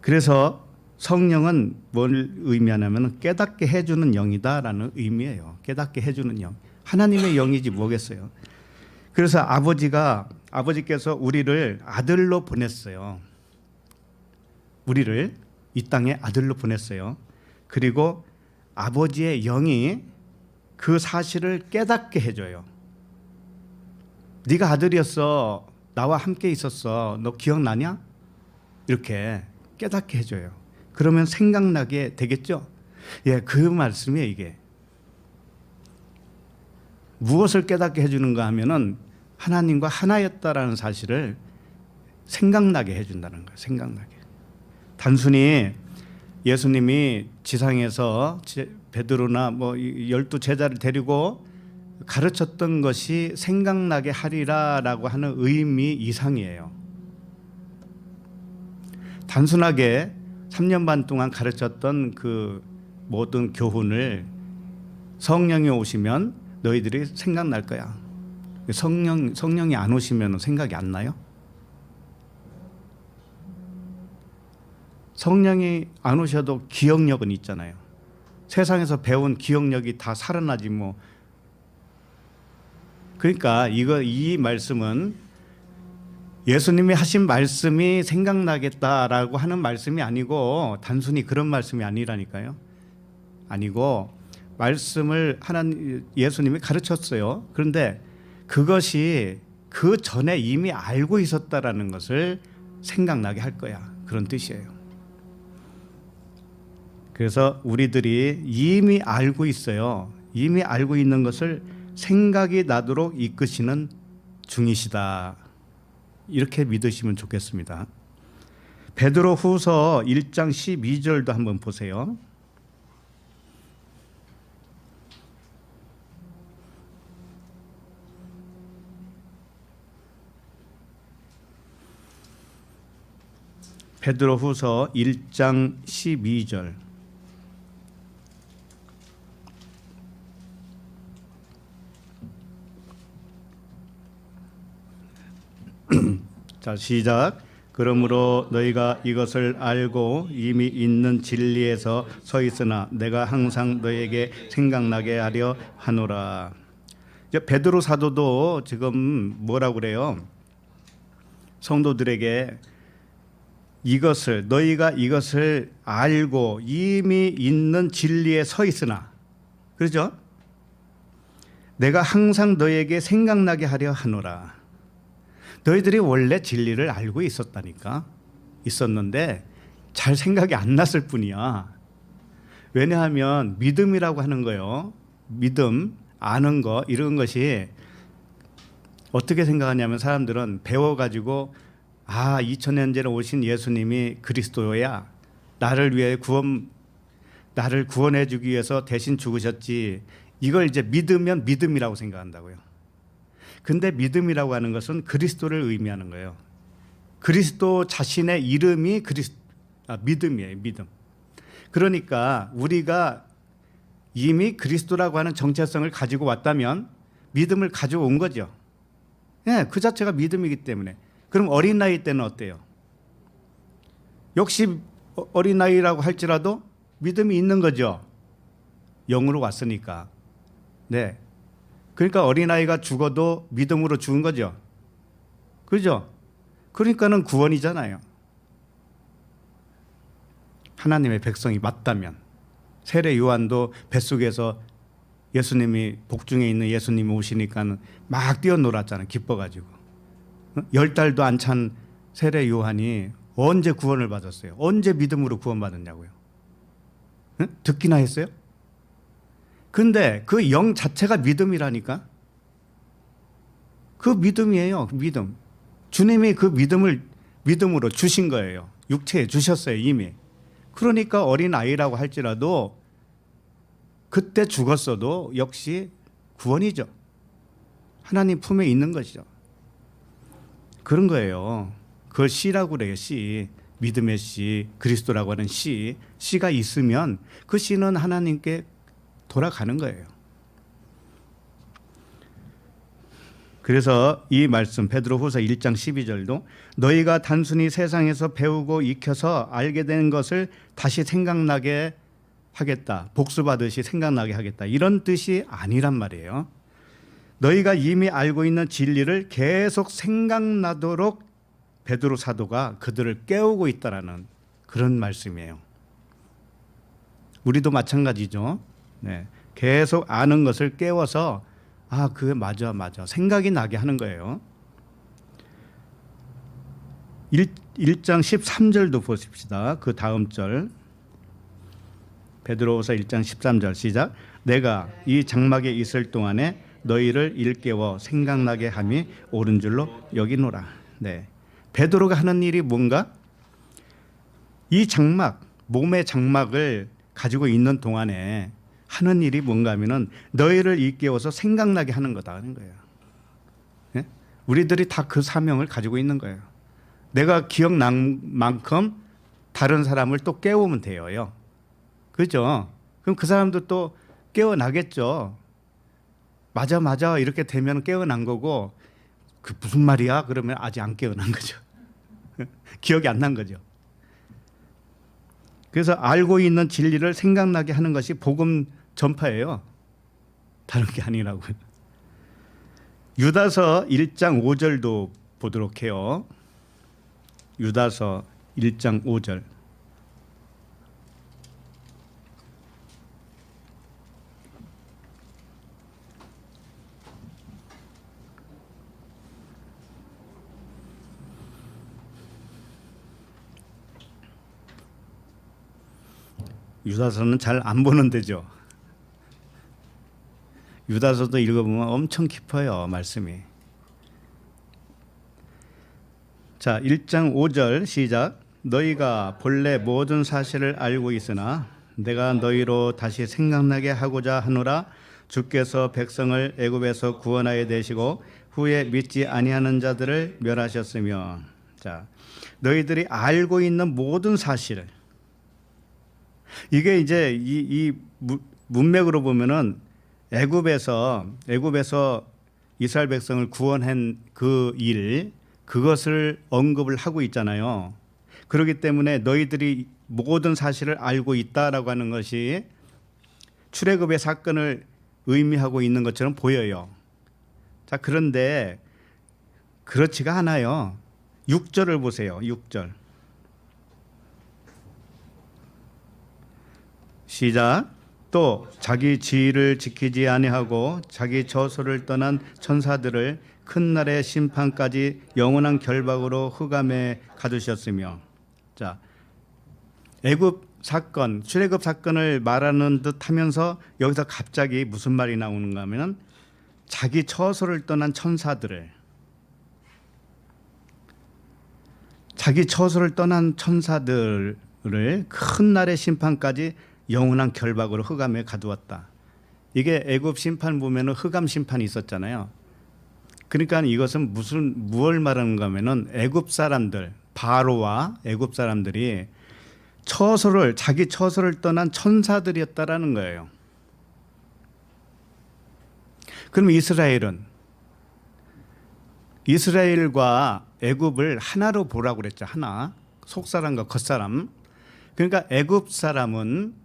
그래서 성령은 뭘 의미하냐면 깨닫게 해주는 영이다라는 의미예요. 깨닫게 해주는 영. 하나님의 영이지 뭐겠어요. 그래서 아버지께서 우리를 아들로 보냈어요. 우리를 이 땅에 아들로 보냈어요. 그리고 아버지의 영이 그 사실을 깨닫게 해줘요. 네가 아들이었어. 나와 함께 있었어. 너 기억나냐? 이렇게 깨닫게 해줘요. 그러면 생각나게 되겠죠? 예, 그 말씀이에요, 이게. 무엇을 깨닫게 해주는가 하면은 하나님과 하나였다라는 사실을 생각나게 해준다는 거예요. 생각나게. 단순히 예수님이 지상에서 베드로나 뭐 12 제자를 데리고 가르쳤던 것이 생각나게 하리라라고 하는 의미 이상이에요. 단순하게 3년 반 동안 가르쳤던 그 모든 교훈을 성령이 오시면 너희들이 생각날 거야. 성령이 안 오시면 생각이 안 나요? 성령이 안 오셔도 기억력은 있잖아요. 세상에서 배운 기억력이 다 살아나지 뭐. 그러니까 이 말씀은 예수님이 하신 말씀이 생각나겠다라고 하는 말씀이 아니고 단순히 그런 말씀이 아니라니까요. 아니고 말씀을 예수님이 가르쳤어요. 그런데 그것이 그 전에 이미 알고 있었다라는 것을 생각나게 할 거야. 그런 뜻이에요. 그래서 우리들이 이미 알고 있어요. 이미 알고 있는 것을 생각이 나도록 이끄시는 중이시다. 이렇게 믿으시면 좋겠습니다. 베드로 후서 1장 12절도 한번 보세요. 베드로 후서 1장 12절. 자, 시작. 그러므로 너희가 이것을 알고 이미 있는 진리에서 서 있으나 내가 항상 너희에게 생각나게 하려 하노라. 이제 베드로 사도도 지금 뭐라고 그래요? 성도들에게 너희가 이것을 알고 이미 있는 진리에 서 있으나, 그렇죠? 내가 항상 너희에게 생각나게 하려 하노라. 너희들이 원래 진리를 알고 있었는데 잘 생각이 안 났을 뿐이야. 왜냐하면 믿음이라고 하는 거요. 믿음, 아는 거, 이런 것이 어떻게 생각하냐면 사람들은 배워가지고 2000년 전에 오신 예수님이 그리스도야. 나를 구원해 주기 위해서 대신 죽으셨지. 이걸 이제 믿으면 믿음이라고 생각한다고요. 근데 믿음이라고 하는 것은 그리스도를 의미하는 거예요. 그리스도 자신의 이름이 믿음이에요. 믿음. 그러니까 우리가 이미 그리스도라고 하는 정체성을 가지고 왔다면 믿음을 가지고 온 거죠. 네, 그 자체가 믿음이기 때문에. 그럼 어린 나이 때는 어때요? 역시 어린 나이라고 할지라도 믿음이 있는 거죠. 영으로 왔으니까. 네. 그러니까 어린아이가 죽어도 믿음으로 죽은 거죠. 그죠? 그러니까는 구원이잖아요. 하나님의 백성이 맞다면. 세례 요한도 뱃속에서 예수님이 복중에 있는 예수님이 오시니까는 막 뛰어놀았잖아요. 기뻐가지고. 10달도 안 찬 세례 요한이 언제 구원을 받았어요? 언제 믿음으로 구원받았냐고요? 듣기나 했어요? 근데 그 영 자체가 믿음이라니까. 그 믿음이에요. 믿음. 주님이 그 믿음을 믿음으로 주신 거예요. 육체에 주셨어요. 이미. 그러니까 어린아이라고 할지라도 그때 죽었어도 역시 구원이죠. 하나님 품에 있는 것이죠. 그런 거예요. 그걸 씨라고 그래요. 씨. 믿음의 씨, 그리스도라고 하는 씨. 씨가 있으면 그 씨는 하나님께 돌아가는 거예요. 그래서 이 말씀 베드로후서 1장 12절도 너희가 단순히 세상에서 배우고 익혀서 알게 된 것을 다시 생각나게 하겠다. 복수받듯이 생각나게 하겠다. 이런 뜻이 아니란 말이에요. 너희가 이미 알고 있는 진리를 계속 생각나도록 베드로 사도가 그들을 깨우고 있다라는 그런 말씀이에요. 우리도 마찬가지죠. 네. 계속 아는 것을 깨워서 그게 맞아 생각이 나게 하는 거예요. 1장 13절도 보십시다. 그 다음 절 베드로후서 1장 13절 시작. 내가 이 장막에 있을 동안에 너희를 일깨워 생각나게 함이 옳은 줄로 여기노라. 네. 베드로가 하는 일이 뭔가? 이 장막, 몸의 장막을 가지고 있는 동안에 하는 일이 뭔가 하면은 너희를 일깨워서 생각나게 하는 거다 하는 거예요. 네? 우리들이 다 그 사명을 가지고 있는 거예요. 내가 기억난 만큼 다른 사람을 또 깨우면 돼요. 그죠? 그럼 그 사람도 또 깨어나겠죠. 맞아 이렇게 되면 깨어난 거고 그 무슨 말이야? 그러면 아직 안 깨어난 거죠. 기억이 안 난 거죠. 그래서 알고 있는 진리를 생각나게 하는 것이 복음 전파예요. 다른 게 아니라고요. 유다서 1장 5절도 보도록 해요. 유다서 1장 5절. 유다서는 잘 안 보는 데죠. 유다서도 읽어보면 엄청 깊어요. 말씀이. 자, 1장 5절 시작. 너희가 본래 모든 사실을 알고 있으나 내가 너희로 다시 생각나게 하고자 하노라. 주께서 백성을 애굽에서 구원하여 내시고 후에 믿지 아니하는 자들을 멸하셨으며. 자, 너희들이 알고 있는 모든 사실을, 이게 이제 이 문맥으로 보면은 애굽에서 이스라엘 백성을 구원한 그 일, 그것을 언급을 하고 있잖아요. 그렇기 때문에 너희들이 모든 사실을 알고 있다라고 하는 것이 출애굽의 사건을 의미하고 있는 것처럼 보여요. 자, 그런데 그렇지가 않아요. 6절을 보세요. 6절. 시작. 또 자기 지위를 지키지 아니하고 자기 저소를 떠난 천사들을 큰 날의 심판까지 영원한 결박으로 흑암에 가두셨으며. 자, 애굽 사건, 출애굽 사건을 말하는 듯하면서 여기서 갑자기 무슨 말이 나오는가 하면 자기 처소를 떠난 천사들을, 자기 처소를 떠난 천사들을 큰 날의 심판까지 영원한 결박으로 흑암에 가두었다. 이게 애굽 심판 보면은 흑암 심판이 있었잖아요. 그러니까 이것은 무엇을 말하는가 하면은 애굽 사람들, 바로와 애굽 사람들이 자기 처소를 떠난 천사들이었다라는 거예요. 그럼 이스라엘과 애굽을 하나로 보라고 그랬죠. 하나. 속사람과 겉사람. 그러니까 애굽 사람은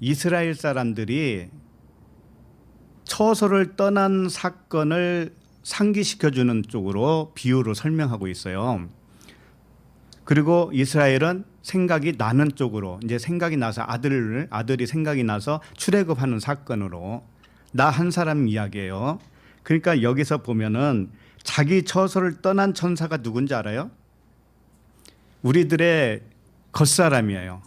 이스라엘 사람들이 처소를 떠난 사건을 상기시켜주는 쪽으로 비유로 설명하고 있어요. 그리고 이스라엘은 생각이 나는 쪽으로, 이제 생각이 나서 아들이 생각이 나서 출애굽하는 사건으로 나 한 사람 이야기예요. 그러니까 여기서 보면은 자기 처소를 떠난 천사가 누군지 알아요? 우리들의 겉사람이에요.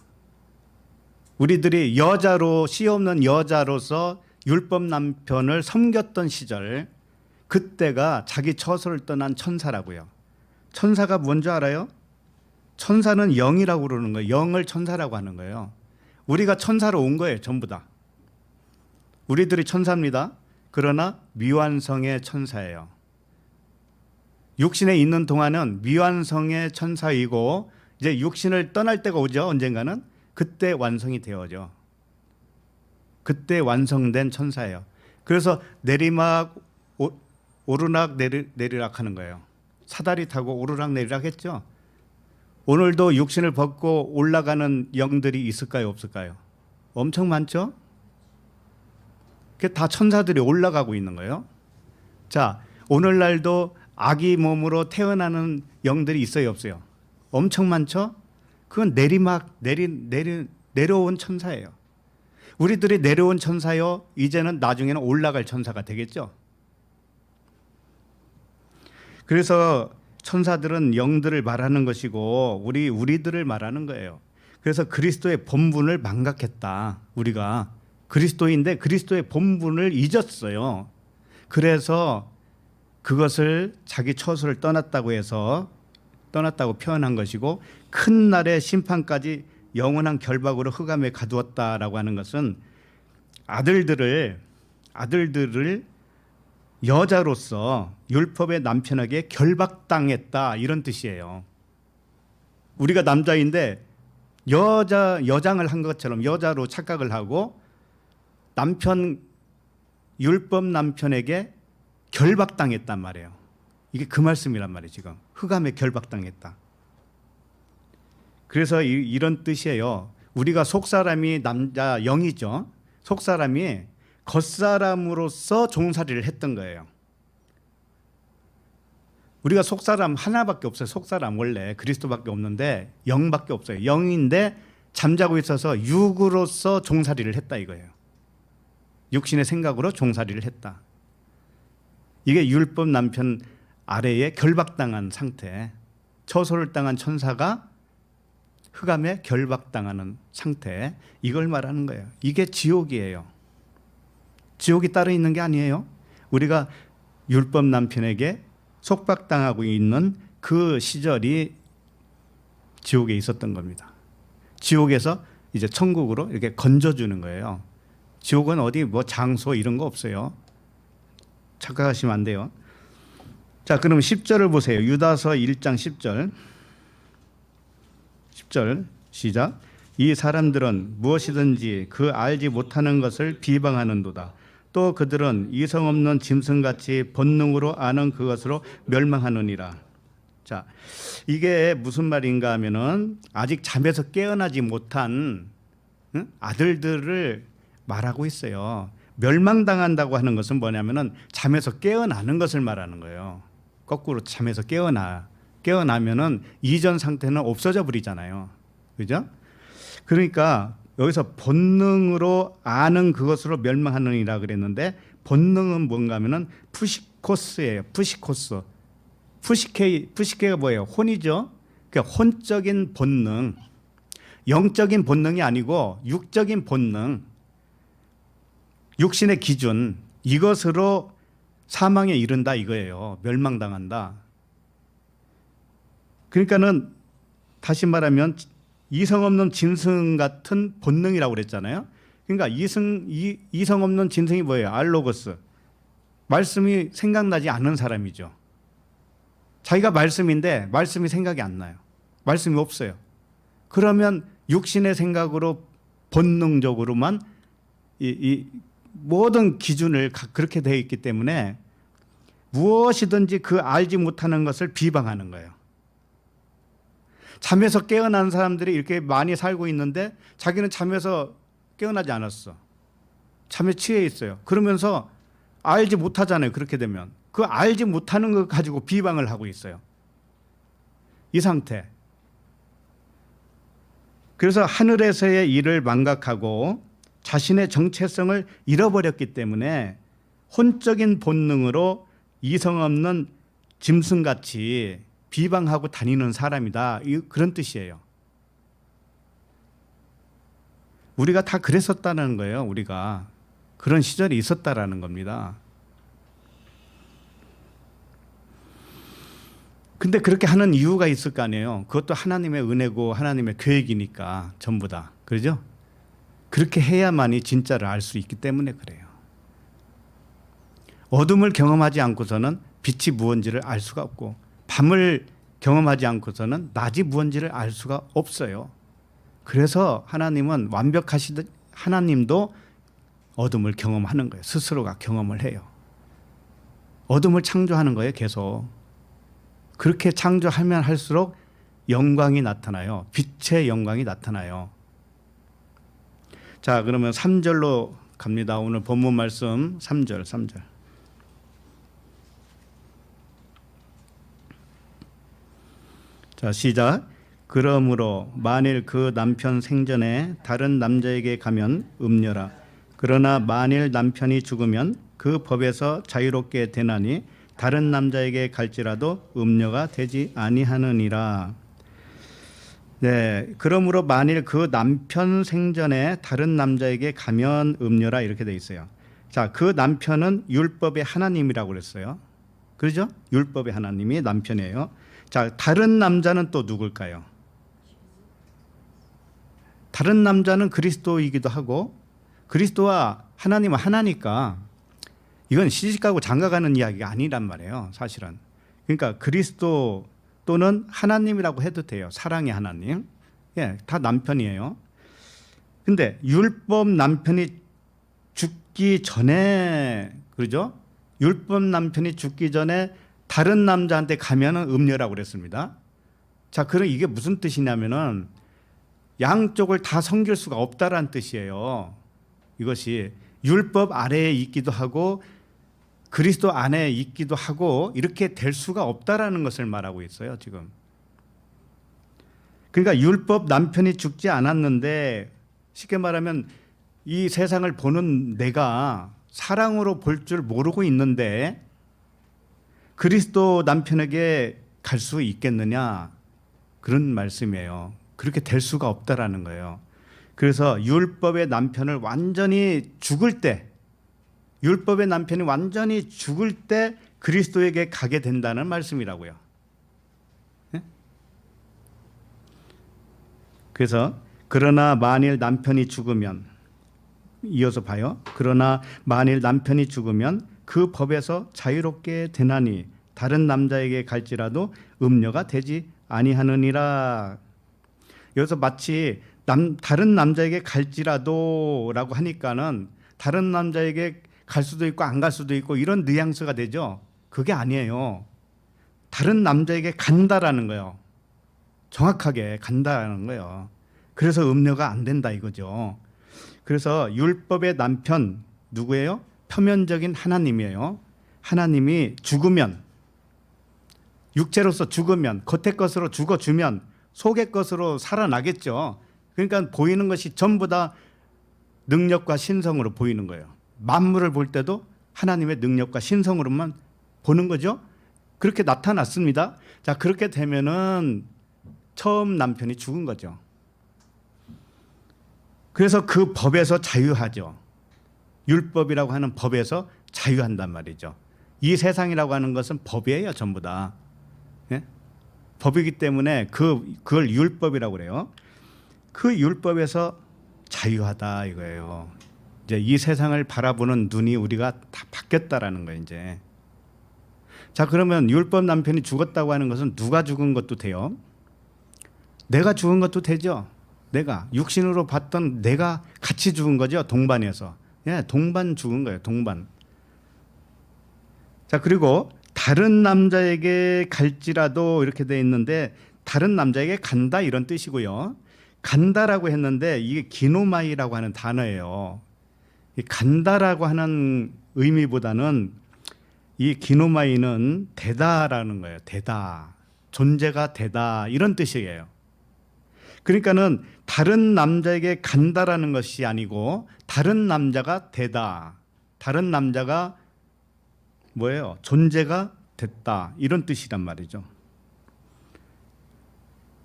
우리들이 여자로, 씨 없는 여자로서 율법 남편을 섬겼던 시절, 그때가 자기 처소를 떠난 천사라고요. 천사가 뭔지 알아요? 천사는 영이라고 그러는 거예요. 영을 천사라고 하는 거예요. 우리가 천사로 온 거예요. 전부 다. 우리들이 천사입니다. 그러나 미완성의 천사예요. 육신에 있는 동안은 미완성의 천사이고, 이제 육신을 떠날 때가 오죠. 언젠가는. 그때 완성이 되어져. 그때 완성된 천사예요. 그래서 내리막 오르락 내리락 하는 거예요. 사다리 타고 오르락 내리락 했죠. 오늘도 육신을 벗고 올라가는 영들이 있을까요, 없을까요? 엄청 많죠. 그게 다 천사들이 올라가고 있는 거예요. 자, 오늘날도 아기 몸으로 태어나는 영들이 있어요, 없어요? 엄청 많죠. 그건 내려온 천사예요. 우리들이 내려온 천사요, 이제는 나중에는 올라갈 천사가 되겠죠. 그래서 천사들은 영들을 말하는 것이고 우리들을 말하는 거예요. 그래서 그리스도의 본분을 망각했다. 우리가 그리스도인데 그리스도의 본분을 잊었어요. 그래서 그것을 자기 처소를 떠났다고 해서 떠났다고 표현한 것이고, 큰 날의 심판까지 영원한 결박으로 흑암에 가두었다라고 하는 것은 아들들을 여자로서 율법의 남편에게 결박당했다, 이런 뜻이에요. 우리가 남자인데 여장을 한 것처럼 여자로 착각을 하고 율법 남편에게 결박당했단 말이에요. 이게 그 말씀이란 말이에요. 지금 흑암에 결박당했다. 그래서 이런 뜻이에요. 우리가 속사람이 남자 영이죠. 속사람이 겉사람으로서 종살이를 했던 거예요. 우리가 속사람 하나밖에 없어요. 속사람 원래 그리스도밖에 없는데 영밖에 없어요. 영인데 잠자고 있어서 육으로서 종살이를 했다 이거예요. 육신의 생각으로 종살이를 했다. 이게 율법 남편 아래에 결박당한 상태, 처소를 당한 천사가 흑암에 결박당하는 상태, 이걸 말하는 거예요. 이게 지옥이에요. 지옥이 따로 있는 게 아니에요. 우리가 율법 남편에게 속박당하고 있는 그 시절이 지옥에 있었던 겁니다. 지옥에서 이제 천국으로 이렇게 건져주는 거예요. 지옥은 어디 뭐 장소 이런 거 없어요. 착각하시면 안 돼요. 자, 그럼 10절을 보세요. 유다서 1장 10절. 10절 시작. 이 사람들은 무엇이든지 그 알지 못하는 것을 비방하는도다. 또 그들은 이성 없는 짐승같이 본능으로 아는 그것으로 멸망하느니라. 자, 이게 무슨 말인가 하면은 아직 잠에서 깨어나지 못한 아들들을 말하고 있어요. 멸망당한다고 하는 것은 뭐냐면은 잠에서 깨어나는 것을 말하는 거예요. 거꾸로 잠에서 깨어나면은 이전 상태는 없어져 버리잖아요. 그죠? 그러니까 여기서 본능으로 아는 그것으로 멸망하느니라 그랬는데, 본능은 뭔가 하면은 푸시코스예요. 푸시코스. 푸시케가 뭐예요? 혼이죠. 그러니까 혼적인 본능. 영적인 본능이 아니고 육적인 본능. 육신의 기준. 이것으로 사망에 이른다 이거예요. 멸망당한다. 그러니까는 다시 말하면 이성 없는 짐승 같은 본능이라고 그랬잖아요. 그러니까 이성 없는 짐승이 뭐예요? 알로고스. 말씀이 생각나지 않는 사람이죠. 자기가 말씀인데 말씀이 생각이 안 나요. 말씀이 없어요. 그러면 육신의 생각으로 본능적으로만 이 모든 기준을 그렇게 되어 있기 때문에 무엇이든지 그 알지 못하는 것을 비방하는 거예요. 잠에서 깨어난 사람들이 이렇게 많이 살고 있는데 자기는 잠에서 깨어나지 않았어. 잠에 취해 있어요. 그러면서 알지 못하잖아요. 그렇게 되면 그 알지 못하는 것 가지고 비방을 하고 있어요. 이 상태. 그래서 하늘에서의 일을 망각하고 자신의 정체성을 잃어버렸기 때문에 혼적인 본능으로 이성 없는 짐승같이 비방하고 다니는 사람이다. 그런 뜻이에요. 우리가 다 그랬었다는 거예요. 우리가 그런 시절이 있었다라는 겁니다. 근데 그렇게 하는 이유가 있을 거 아니에요. 그것도 하나님의 은혜고 하나님의 계획이니까 전부 다. 그러죠? 그렇게 해야만이 진짜를 알 수 있기 때문에 그래요. 어둠을 경험하지 않고서는 빛이 무언지를 알 수가 없고 밤을 경험하지 않고서는 낮이 무언지를 알 수가 없어요. 그래서 하나님은 완벽하시듯 하나님도 어둠을 경험하는 거예요. 스스로가 경험을 해요. 어둠을 창조하는 거예요. 계속. 그렇게 창조하면 할수록 영광이 나타나요. 빛의 영광이 나타나요. 자, 그러면 3절로 갑니다. 오늘 본문 말씀 3절. 자, 시작. 그러므로 만일 그 남편 생전에 다른 남자에게 가면 음녀라. 그러나 만일 남편이 죽으면 그 법에서 자유롭게 되나니 다른 남자에게 갈지라도 음녀가 되지 아니하느니라. 네, 그러므로 만일 그 남편 생전에 다른 남자에게 가면 음녀라 이렇게 돼 있어요. 자, 그 남편은 율법의 하나님이라고 그랬어요. 그렇죠? 율법의 하나님이 남편이에요. 자, 다른 남자는 또 누굴까요? 다른 남자는 그리스도이기도 하고 그리스도와 하나님은 하나니까 이건 시집가고 장가가는 이야기가 아니란 말이에요. 사실은. 그러니까 그리스도 또는 하나님이라고 해도 돼요. 사랑의 하나님. 예, 다 남편이에요. 근데 율법 남편이 죽기 전에 그러죠? 율법 남편이 죽기 전에 다른 남자한테 가면은 음녀라고 그랬습니다. 자, 그럼 이게 무슨 뜻이냐면은 양쪽을 다 섬길 수가 없다라는 뜻이에요. 이것이 율법 아래에 있기도 하고 그리스도 안에 있기도 하고 이렇게 될 수가 없다라는 것을 말하고 있어요. 지금. 그러니까 율법 남편이 죽지 않았는데 쉽게 말하면 이 세상을 보는 내가 사랑으로 볼 줄 모르고 있는데 그리스도 남편에게 갈 수 있겠느냐 그런 말씀이에요. 그렇게 될 수가 없다라는 거예요. 그래서 율법의 남편을 완전히 죽을 때 율법의 남편이 완전히 죽을 때 그리스도에게 가게 된다는 말씀이라고요. 네? 그래서 그러나 만일 남편이 죽으면 이어서 봐요. 그러나 만일 남편이 죽으면 그 법에서 자유롭게 되나니 다른 남자에게 갈지라도 음녀가 되지 아니하느니라. 여기서 마치 다른 남자에게 갈지라도라고 하니까는 다른 남자에게 갈 수도 있고 안 갈 수도 있고 이런 뉘앙스가 되죠. 그게 아니에요. 다른 남자에게 간다라는 거예요. 정확하게 간다라는 거예요. 그래서 음녀가 안 된다 이거죠. 그래서 율법의 남편 누구예요? 표면적인 하나님이에요. 하나님이 죽으면 육체로서 죽으면 겉의 것으로 죽어주면 속의 것으로 살아나겠죠. 그러니까 보이는 것이 전부 다 능력과 신성으로 보이는 거예요. 만물을 볼 때도 하나님의 능력과 신성으로만 보는 거죠. 그렇게 나타났습니다. 자, 그렇게 되면은 처음 남편이 죽은 거죠. 그래서 그 법에서 자유하죠. 율법이라고 하는 법에서 자유한단 말이죠. 이 세상이라고 하는 것은 법이에요, 전부 다. 예? 법이기 때문에 그걸 율법이라고 그래요. 그 율법에서 자유하다 이거예요. 이제 이 세상을 바라보는 눈이 우리가 다 바뀌었다라는 거예요, 이제. 자, 그러면 율법 남편이 죽었다고 하는 것은 누가 죽은 것도 돼요? 내가 죽은 것도 되죠. 내가 육신으로 봤던 내가 같이 죽은 거죠. 동반해서. 예, 동반 죽은 거예요. 동반. 자, 그리고 다른 남자에게 갈지라도 이렇게 돼 있는데 다른 남자에게 간다 이런 뜻이고요. 간다라고 했는데 이게 기노마이라고 하는 단어예요. 이 간다라고 하는 의미보다는 이 기노마이는 되다라는 거예요. 되다. 존재가 되다. 이런 뜻이에요. 그러니까는 다른 남자에게 간다라는 것이 아니고 다른 남자가 되다. 다른 남자가 뭐예요? 존재가 됐다. 이런 뜻이란 말이죠.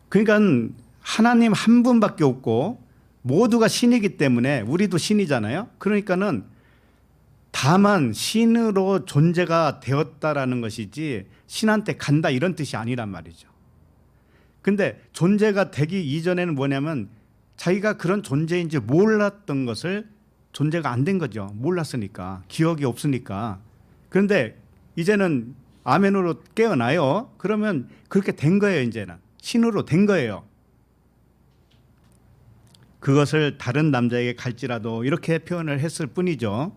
그러니까 하나님 한 분밖에 없고 모두가 신이기 때문에 우리도 신이잖아요. 그러니까는 다만 신으로 존재가 되었다라는 것이지 신한테 간다 이런 뜻이 아니란 말이죠. 근데 존재가 되기 이전에는 뭐냐면 자기가 그런 존재인지 몰랐던 것을 존재가 안 된 거죠. 몰랐으니까. 기억이 없으니까. 그런데 이제는 아멘으로 깨어나요. 그러면 그렇게 된 거예요. 이제는 신으로 된 거예요. 그것을 다른 남자에게 갈지라도 이렇게 표현을 했을 뿐이죠.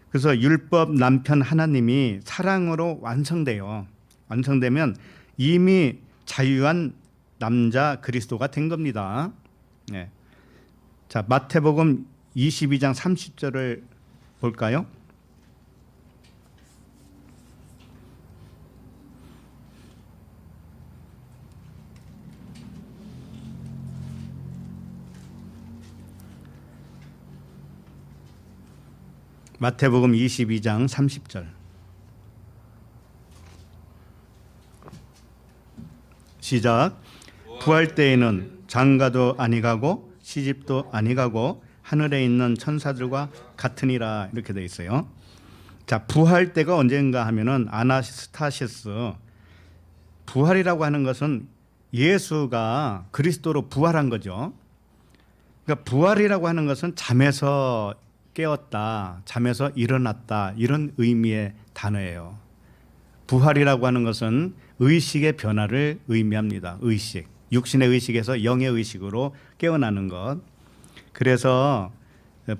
그래서 율법 남편 하나님이 사랑으로 완성돼요. 완성되면 이미 자유한 남자 그리스도가 된 겁니다. 네. 자, 마태복음 22장 30절을 볼까요? 마태복음 22장 30절. 시작. 부활 때에는 장가도 아니가고 시집도 아니가고 하늘에 있는 천사들과 같으니라 이렇게 돼 있어요. 자, 부활 때가 언젠가 하면은 아나스타시스. 부활이라고 하는 것은 예수가 그리스도로 부활한 거죠. 그러니까 부활이라고 하는 것은 잠에서 깨었다, 잠에서 일어났다 이런 의미의 단어예요. 부활이라고 하는 것은 의식의 변화를 의미합니다. 의식, 육신의 의식에서 영의 의식으로 깨어나는 것. 그래서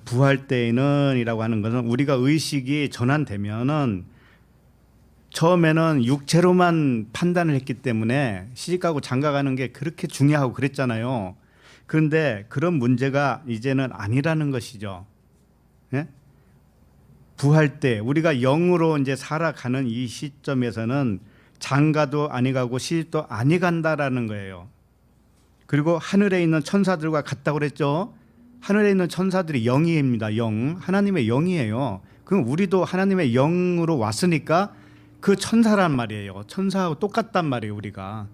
부활 때에는 이라고 하는 것은 우리가 의식이 전환되면은 처음에는 육체로만 판단을 했기 때문에 시집가고 장가가는 게 그렇게 중요하고 그랬잖아요. 그런데 그런 문제가 이제는 아니라는 것이죠. 예? 부활 때 우리가 영으로 이제 살아가는 이 시점에서는 장가도 아니 가고 시집도 아니 간다라는 거예요. 그리고 하늘에 있는 천사들과 같다고 그랬죠. 하늘에 있는 천사들이 영입니다. 영, 하나님의 영이에요. 그럼 우리도 하나님의 영으로 왔으니까 그 천사란 말이에요. 천사하고 똑같단 말이에요. 우리가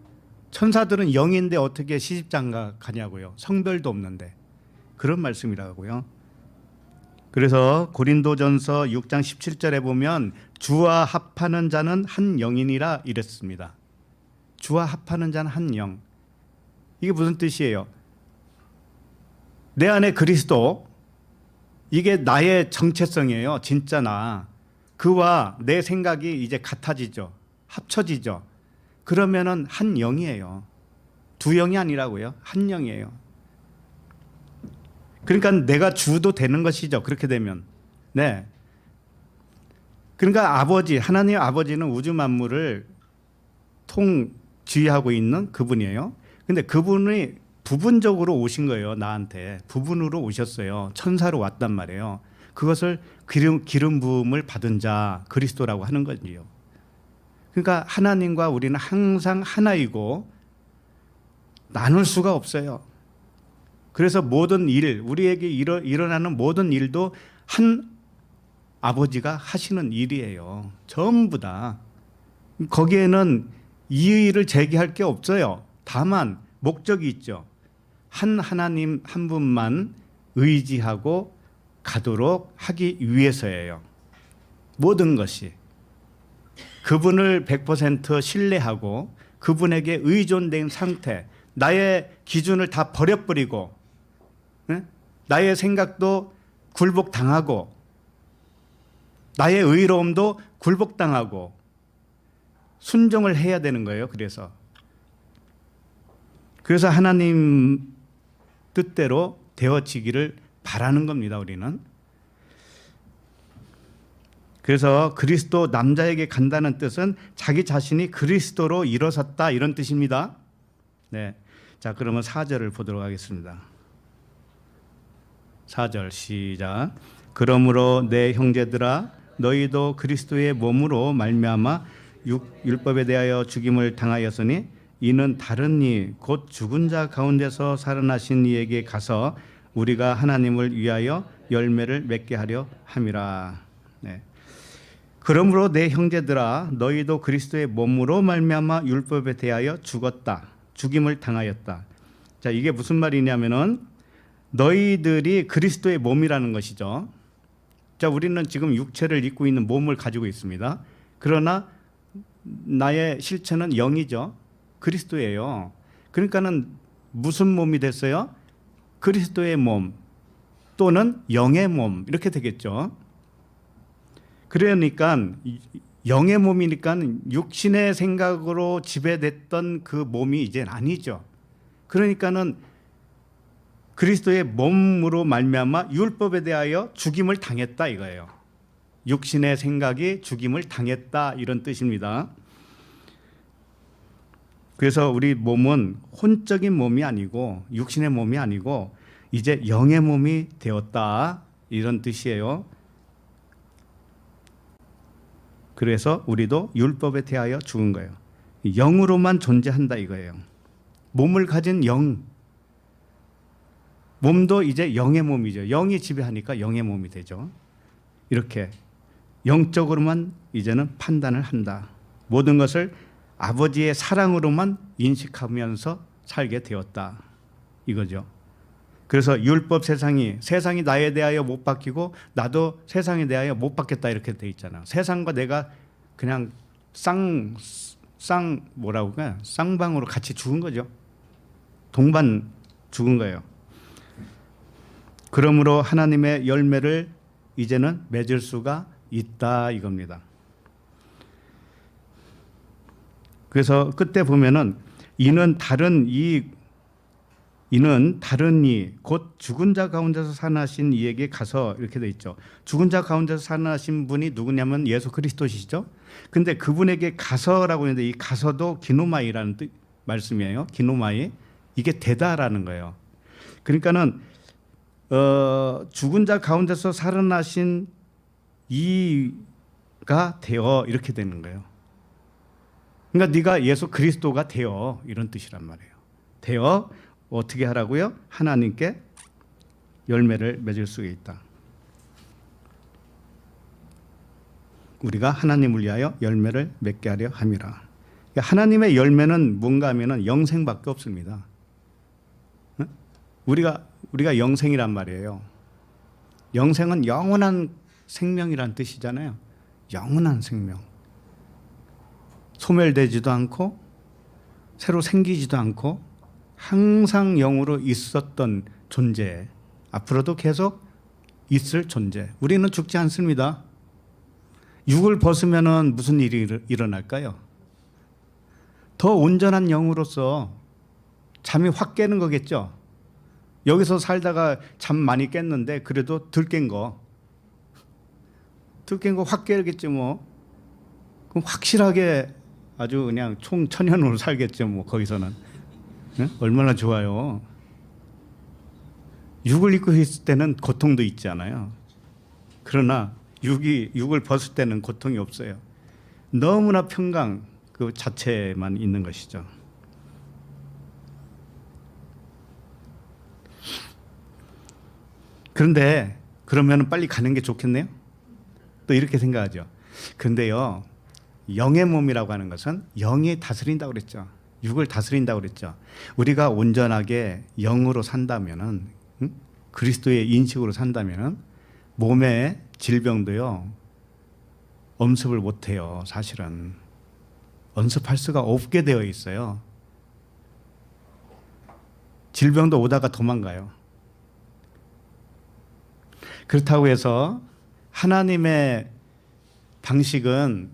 천사들은 영인데 어떻게 시집장가 가냐고요. 성별도 없는데. 그런 말씀이라고요. 그래서 고린도전서 6장 17절에 보면 주와 합하는 자는 한 영이니라 이랬습니다. 주와 합하는 자는 한 영. 이게 무슨 뜻이에요? 내 안에 그리스도, 이게 나의 정체성이에요. 진짜 나. 그와 내 생각이 이제 같아지죠. 합쳐지죠. 그러면은 한 영이에요. 두 영이 아니라고요. 한 영이에요. 그러니까 내가 주도 되는 것이죠. 그렇게 되면. 네. 그러니까 아버지, 하나님 아버지는 우주 만물을 통지휘하고 있는 그분이에요. 근데 그분이 부분적으로 오신 거예요. 나한테. 부분으로 오셨어요. 천사로 왔단 말이에요. 그것을 기름 부음을 받은 자 그리스도라고 하는 거지요. 그러니까 하나님과 우리는 항상 하나이고 나눌 수가 없어요. 그래서 모든 일, 우리에게 일어나는 모든 일도 한 아버지가 하시는 일이에요. 전부 다. 거기에는 이의를 제기할 게 없어요. 다만 목적이 있죠. 한 하나님 한 분만 의지하고 가도록 하기 위해서예요. 모든 것이. 그분을 100% 신뢰하고 그분에게 의존된 상태, 나의 기준을 다 버려버리고 나의 생각도 굴복당하고 나의 의로움도 굴복당하고 순종을 해야 되는 거예요. 그래서 하나님 뜻대로 되어지기를 바라는 겁니다. 우리는. 그래서 그리스도 남자에게 간다는 뜻은 자기 자신이 그리스도로 일어섰다 이런 뜻입니다. 네. 자, 그러면 4절을 보도록 하겠습니다. 4절 시작. 그러므로 내 형제들아 너희도 그리스도의 몸으로 말미암아 율법에 대하여 죽임을 당하였으니 이는 다른 이 곧 죽은 자 가운데서 살아나신 이에게 가서 우리가 하나님을 위하여 열매를 맺게 하려 함이라. 네. 그러므로 내 형제들아 너희도 그리스도의 몸으로 말미암아 율법에 대하여 죽었다. 죽임을 당하였다. 자, 이게 무슨 말이냐면은 너희들이 그리스도의 몸이라는 것이죠. 자, 우리는 지금 육체를 입고 있는 몸을 가지고 있습니다. 그러나 나의 실체는 영이죠. 그리스도예요. 그러니까는 무슨 몸이 됐어요? 그리스도의 몸 또는 영의 몸 이렇게 되겠죠. 그러니까 영의 몸이니까 육신의 생각으로 지배됐던 그 몸이 이제 아니죠. 그러니까는 그리스도의 몸으로 말미암아 율법에 대하여 죽임을 당했다 이거예요. 육신의 생각이 죽임을 당했다 이런 뜻입니다. 그래서 우리 몸은 혼적인 몸이 아니고 육신의 몸이 아니고 이제 영의 몸이 되었다 이런 뜻이에요. 그래서 우리도 율법에 대하여 죽은 거예요. 영으로만 존재한다 이거예요. 몸을 가진 영, 몸도 이제 영의 몸이죠. 영이 지배하니까 영의 몸이 되죠. 이렇게 영적으로만 이제는 판단을 한다. 모든 것을 아버지의 사랑으로만 인식하면서 살게 되었다 이거죠. 그래서 율법 세상이 나에 대하여 못 바뀌고 나도 세상에 대하여 못 바뀌었다 이렇게 돼 있잖아. 세상과 내가 그냥 쌍방으로 같이 죽은 거죠. 동반 죽은 거예요. 그러므로 하나님의 열매를 이제는 맺을 수가 있다 이겁니다. 그래서 끝에 보면은 이는 다른 이 곧 죽은 자 가운데서 살아나신 이에게 가서 이렇게 돼 있죠. 죽은 자 가운데서 살아나신 분이 누구냐면 예수 그리스도시죠. 근데 그분에게 가서라고 했는데 이 가서도 기노마이라는 말씀이에요. 기노마이. 이게 되다라는 거예요. 그러니까는 죽은 자 가운데서 살아나신 이가 되어 이렇게 되는 거예요. 그러니까 네가 예수 그리스도가 되어 이런 뜻이란 말이에요. 되어 어떻게 하라고요? 하나님께 열매를 맺을 수 있다. 우리가 하나님을 위하여 열매를 맺게 하려 함이라. 하나님의 열매는 뭔가 하면은 영생밖에 없습니다. 우리가 영생이란 말이에요. 영생은 영원한 생명이란 뜻이잖아요. 영원한 생명. 소멸되지도 않고 새로 생기지도 않고 항상 영으로 있었던 존재, 앞으로도 계속 있을 존재. 우리는 죽지 않습니다. 육을 벗으면 무슨 일이 일어날까요? 더 온전한 영으로서 잠이 확 깨는 거겠죠. 여기서 살다가 잠 많이 깼는데 그래도 덜 깬 거 확 깨겠지 뭐. 그럼 확실하게 아주 그냥 총천연으로 살겠죠 뭐 거기서는. 네? 얼마나 좋아요. 육을 입고 있을 때는 고통도 있잖아요. 그러나 육을 벗을 때는 고통이 없어요. 너무나 평강 그 자체만 있는 것이죠. 그런데 그러면 빨리 가는 게 좋겠네요. 또 이렇게 생각하죠. 그런데요, 영의 몸이라고 하는 것은 영이 다스린다고 그랬죠. 육을 다스린다고 그랬죠. 우리가 온전하게 영으로 산다면은, 그리스도의 인식으로 산다면은 몸의 질병도요 엄습을 못해요. 사실은 엄습할 수가 없게 되어 있어요. 질병도 오다가 도망가요. 그렇다고 해서 하나님의 방식은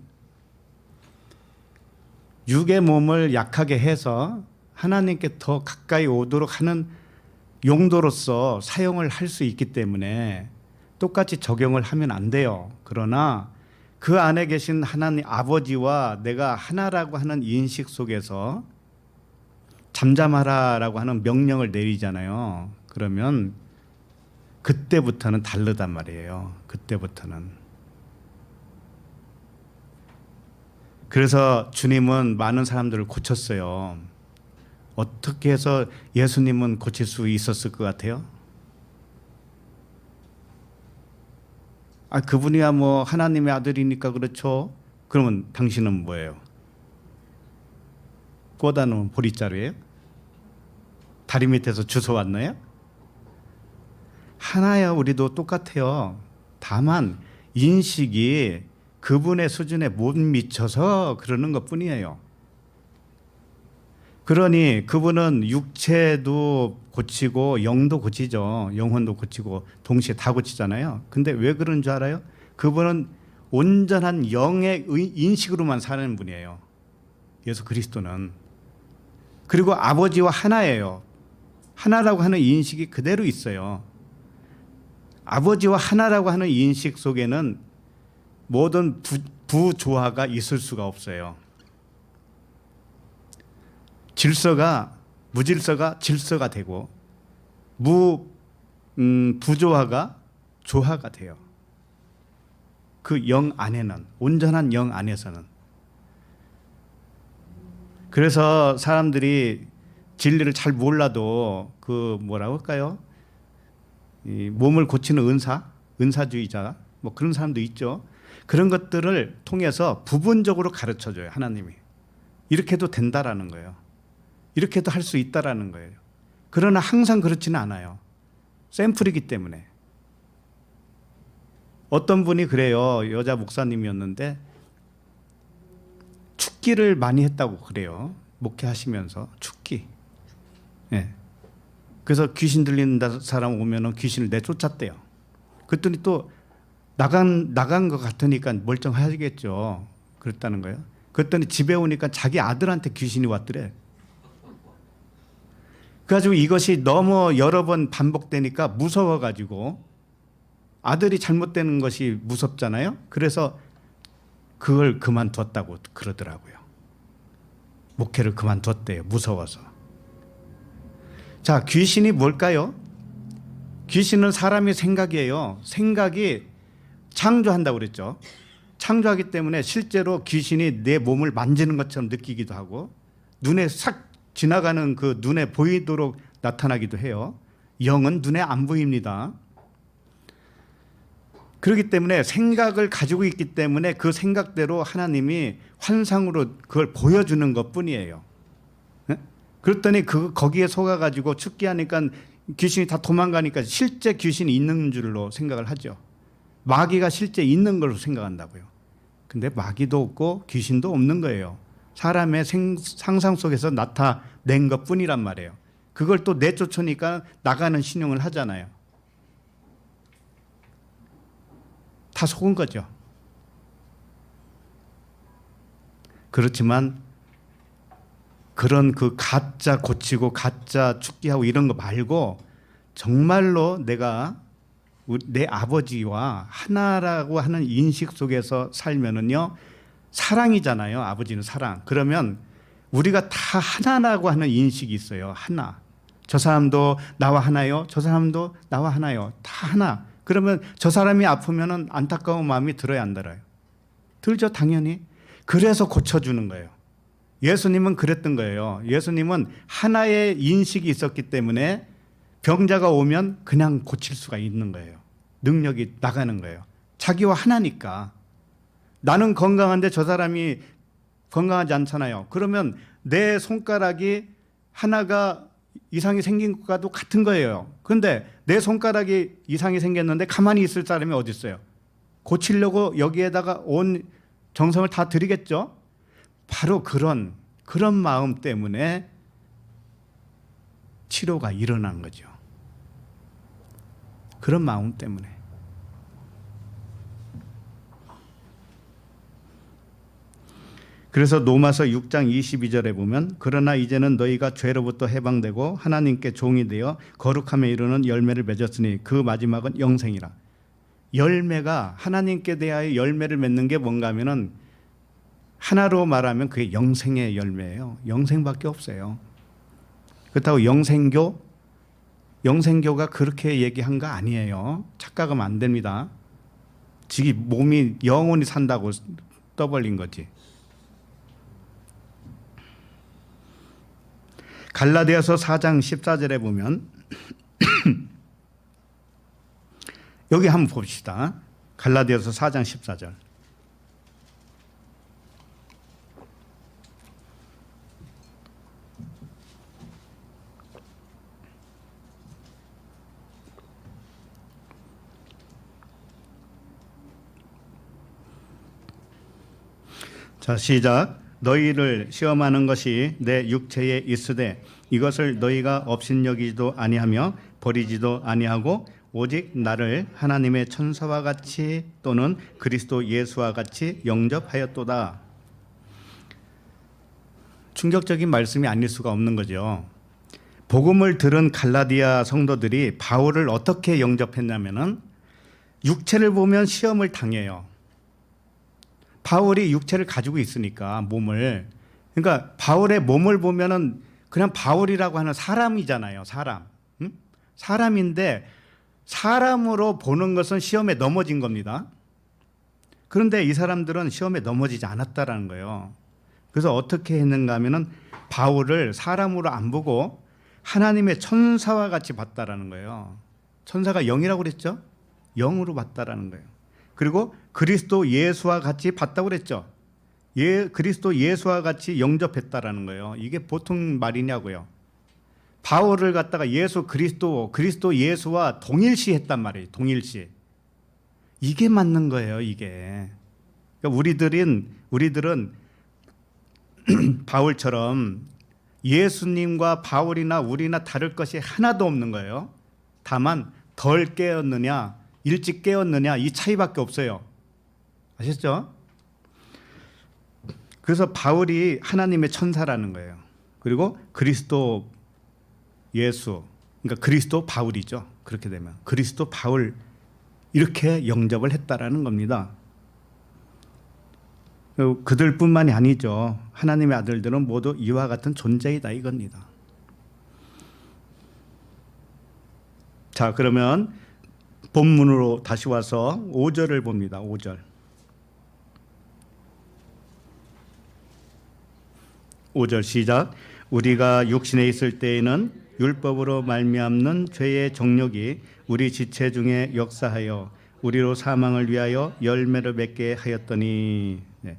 육의 몸을 약하게 해서 하나님께 더 가까이 오도록 하는 용도로서 사용을 할 수 있기 때문에 똑같이 적용을 하면 안 돼요. 그러나 그 안에 계신 하나님 아버지와 내가 하나라고 하는 인식 속에서 잠잠하라라고 하는 명령을 내리잖아요. 그러면 그때부터는 다르단 말이에요. 그때부터는. 그래서 주님은 많은 사람들을 고쳤어요. 어떻게 해서 예수님은 고칠 수 있었을 것 같아요? 그분이야 뭐 하나님의 아들이니까 그렇죠. 그러면 당신은 뭐예요? 꽂아 놓은 보리자루예요? 다리 밑에서 주워왔나요? 하나야 우리도 똑같아요. 다만 인식이 그분의 수준에 못 미쳐서 그러는 것뿐이에요. 그러니 그분은 육체도 고치고 영도 고치죠. 영혼도 고치고 동시에 다 고치잖아요. 근데 왜 그런 줄 알아요? 그분은 온전한 영의 인식으로만 사는 분이에요. 예수 그리스도는. 그리고 아버지와 하나예요. 하나라고 하는 인식이 그대로 있어요. 아버지와 하나라고 하는 인식 속에는 모든 부조화가 있을 수가 없어요. 무질서가 질서가 되고 부조화가 조화가 돼요. 그 영 안에는, 온전한 영 안에서는. 그래서 사람들이 진리를 잘 몰라도 그 뭐라고 할까요? 이 몸을 고치는 은사주의자 뭐 그런 사람도 있죠. 그런 것들을 통해서 부분적으로 가르쳐줘요. 하나님이. 이렇게 해도 된다라는 거예요. 이렇게 해도 할 수 있다라는 거예요. 그러나 항상 그렇지는 않아요. 샘플이기 때문에. 어떤 분이 그래요. 여자 목사님이었는데 축기를 많이 했다고 그래요. 목회하시면서 축기. 예. 그래서 귀신 들리는 사람 오면은 귀신을 내쫓았대요. 그랬더니 또 나간 것 같으니까 멀쩡하겠죠. 그랬다는 거예요. 그랬더니 집에 오니까 자기 아들한테 귀신이 왔더래. 그래가지고 이것이 너무 여러 번 반복되니까 무서워가지고 아들이 잘못되는 것이 무섭잖아요. 그래서 그걸 그만뒀다고 그러더라고요. 목회를 그만뒀대요. 무서워서. 자, 귀신이 뭘까요? 귀신은 사람의 생각이에요. 생각이 창조한다고 그랬죠. 창조하기 때문에 실제로 귀신이 내 몸을 만지는 것처럼 느끼기도 하고 눈에 싹 지나가는 그 눈에 보이도록 나타나기도 해요. 영은 눈에 안 보입니다. 그렇기 때문에 생각을 가지고 있기 때문에 그 생각대로 하나님이 환상으로 그걸 보여주는 것뿐이에요. 그랬더니 거기에 속아가지고 축기하니까 귀신이 다 도망가니까 실제 귀신이 있는 줄로 생각을 하죠. 마귀가 실제 있는 걸로 생각한다고요. 근데 마귀도 없고 귀신도 없는 거예요. 사람의 상상 속에서 나타낸 것뿐이란 말이에요. 그걸 또 내쫓으니까 나가는 신용을 하잖아요. 다 속은 거죠. 그렇지만 그런 그 가짜 고치고 가짜 축기하고 이런 거 말고 정말로 내 아버지와 하나라고 하는 인식 속에서 살면은요, 사랑이잖아요. 아버지는 사랑. 그러면 우리가 다 하나라고 하는 인식이 있어요. 하나. 저 사람도 나와 하나요? 저 사람도 나와 하나요? 다 하나. 그러면 저 사람이 아프면은 안타까운 마음이 들어야 안 들어요? 들죠, 당연히. 그래서 고쳐주는 거예요. 예수님은 그랬던 거예요. 예수님은 하나의 인식이 있었기 때문에 병자가 오면 그냥 고칠 수가 있는 거예요. 능력이 나가는 거예요. 자기와 하나니까. 나는 건강한데 저 사람이 건강하지 않잖아요. 그러면 내 손가락이 하나가 이상이 생긴 것과도 같은 거예요. 그런데 내 손가락이 이상이 생겼는데 가만히 있을 사람이 어디 있어요? 고치려고 여기에다가 온 정성을 다 들이겠죠? 바로 그런 마음 때문에 치료가 일어난 거죠. 그런 마음 때문에. 그래서 로마서 6장 22절에 보면 그러나 이제는 너희가 죄로부터 해방되고 하나님께 종이 되어 거룩함에 이르는 열매를 맺었으니 그 마지막은 영생이라. 열매가 하나님께 대하여 열매를 맺는 게 뭔가 하면은 하나로 말하면 그게 영생의 열매예요. 영생밖에 없어요. 그렇다고 영생교 영생교가 그렇게 얘기한 거 아니에요. 착각하면 안 됩니다. 지기 몸이 영원히 산다고 떠벌린 거지. 갈라디아서 4장 14절에 보면 여기 한번 봅시다. 갈라디아서 4장 14절. 자, 시작. 너희를 시험하는 것이 내 육체에 있으되 이것을 너희가 업신여기지도 아니하며 버리지도 아니하고 오직 나를 하나님의 천사와 같이 또는 그리스도 예수와 같이 영접하였도다. 충격적인 말씀이 아닐 수가 없는 거죠. 복음을 들은 갈라디아 성도들이 바울을 어떻게 영접했냐면은 육체를 보면 시험을 당해요. 바울이 육체를 가지고 있으니까 몸을. 그러니까 바울의 몸을 보면은 그냥 바울이라고 하는 사람이잖아요. 사람. 응? 사람인데 사람으로 보는 것은 시험에 넘어진 겁니다. 그런데 이 사람들은 시험에 넘어지지 않았다라는 거예요. 그래서 어떻게 했는가 하면은 바울을 사람으로 안 보고 하나님의 천사와 같이 봤다라는 거예요. 천사가 영이라고 그랬죠? 영으로 봤다라는 거예요. 그리고 그리스도 예수와 같이 봤다고 그랬죠. 그리스도 예수와 같이 영접했다라는 거예요. 이게 보통 말이냐고요. 바울을 갖다가 그리스도 예수와 동일시했단 말이에요. 동일시. 이게 맞는 거예요. 이게. 그러니까 우리들은 바울처럼 예수님과 바울이나 우리나 다를 것이 하나도 없는 거예요. 다만 덜 깨었느냐 일찍 깨었느냐 이 차이밖에 없어요. 아셨죠? 그래서 바울이 하나님의 천사라는 거예요. 그리고 그리스도 예수, 그러니까 그리스도 바울이죠. 그렇게 되면 그리스도 바울 이렇게 영접을 했다라는 겁니다. 그들뿐만이 아니죠. 하나님의 아들들은 모두 이와 같은 존재이다 이겁니다. 자, 그러면 본문으로 다시 와서 5절을 봅니다. 5절. 5절 시작. 우리가 육신에 있을 때에는 율법으로 말미암는 죄의 정욕이 우리 지체 중에 역사하여 우리로 사망을 위하여 열매를 맺게 하였더니. 네.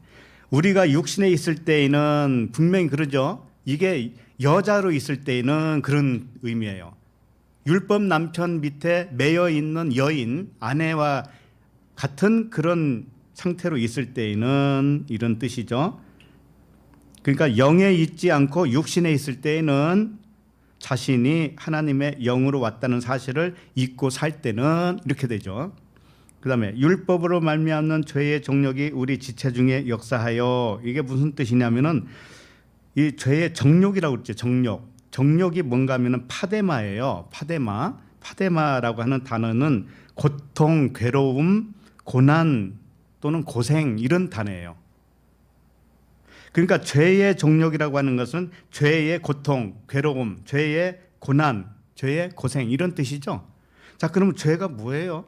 우리가 육신에 있을 때에는 분명히 그러죠. 이게 여자로 있을 때에는 그런 의미예요. 율법 남편 밑에 매여 있는 여인, 아내와 같은 그런 상태로 있을 때에는 이런 뜻이죠. 그러니까 영에 있지 않고 육신에 있을 때에는 자신이 하나님의 영으로 왔다는 사실을 잊고 살 때는 이렇게 되죠. 그 다음에 율법으로 말미암는 죄의 정욕이 우리 지체 중에 역사하여, 이게 무슨 뜻이냐면은 이 죄의 정욕이라고 그랬죠. 정욕이 뭔가 하면은 파데마예요. 파데마라고 하는 단어는 고통, 괴로움, 고난 또는 고생 이런 단어예요. 그러니까 죄의 정욕이라고 하는 것은 죄의 고통, 괴로움, 죄의 고난, 죄의 고생 이런 뜻이죠. 자, 그러면 죄가 뭐예요?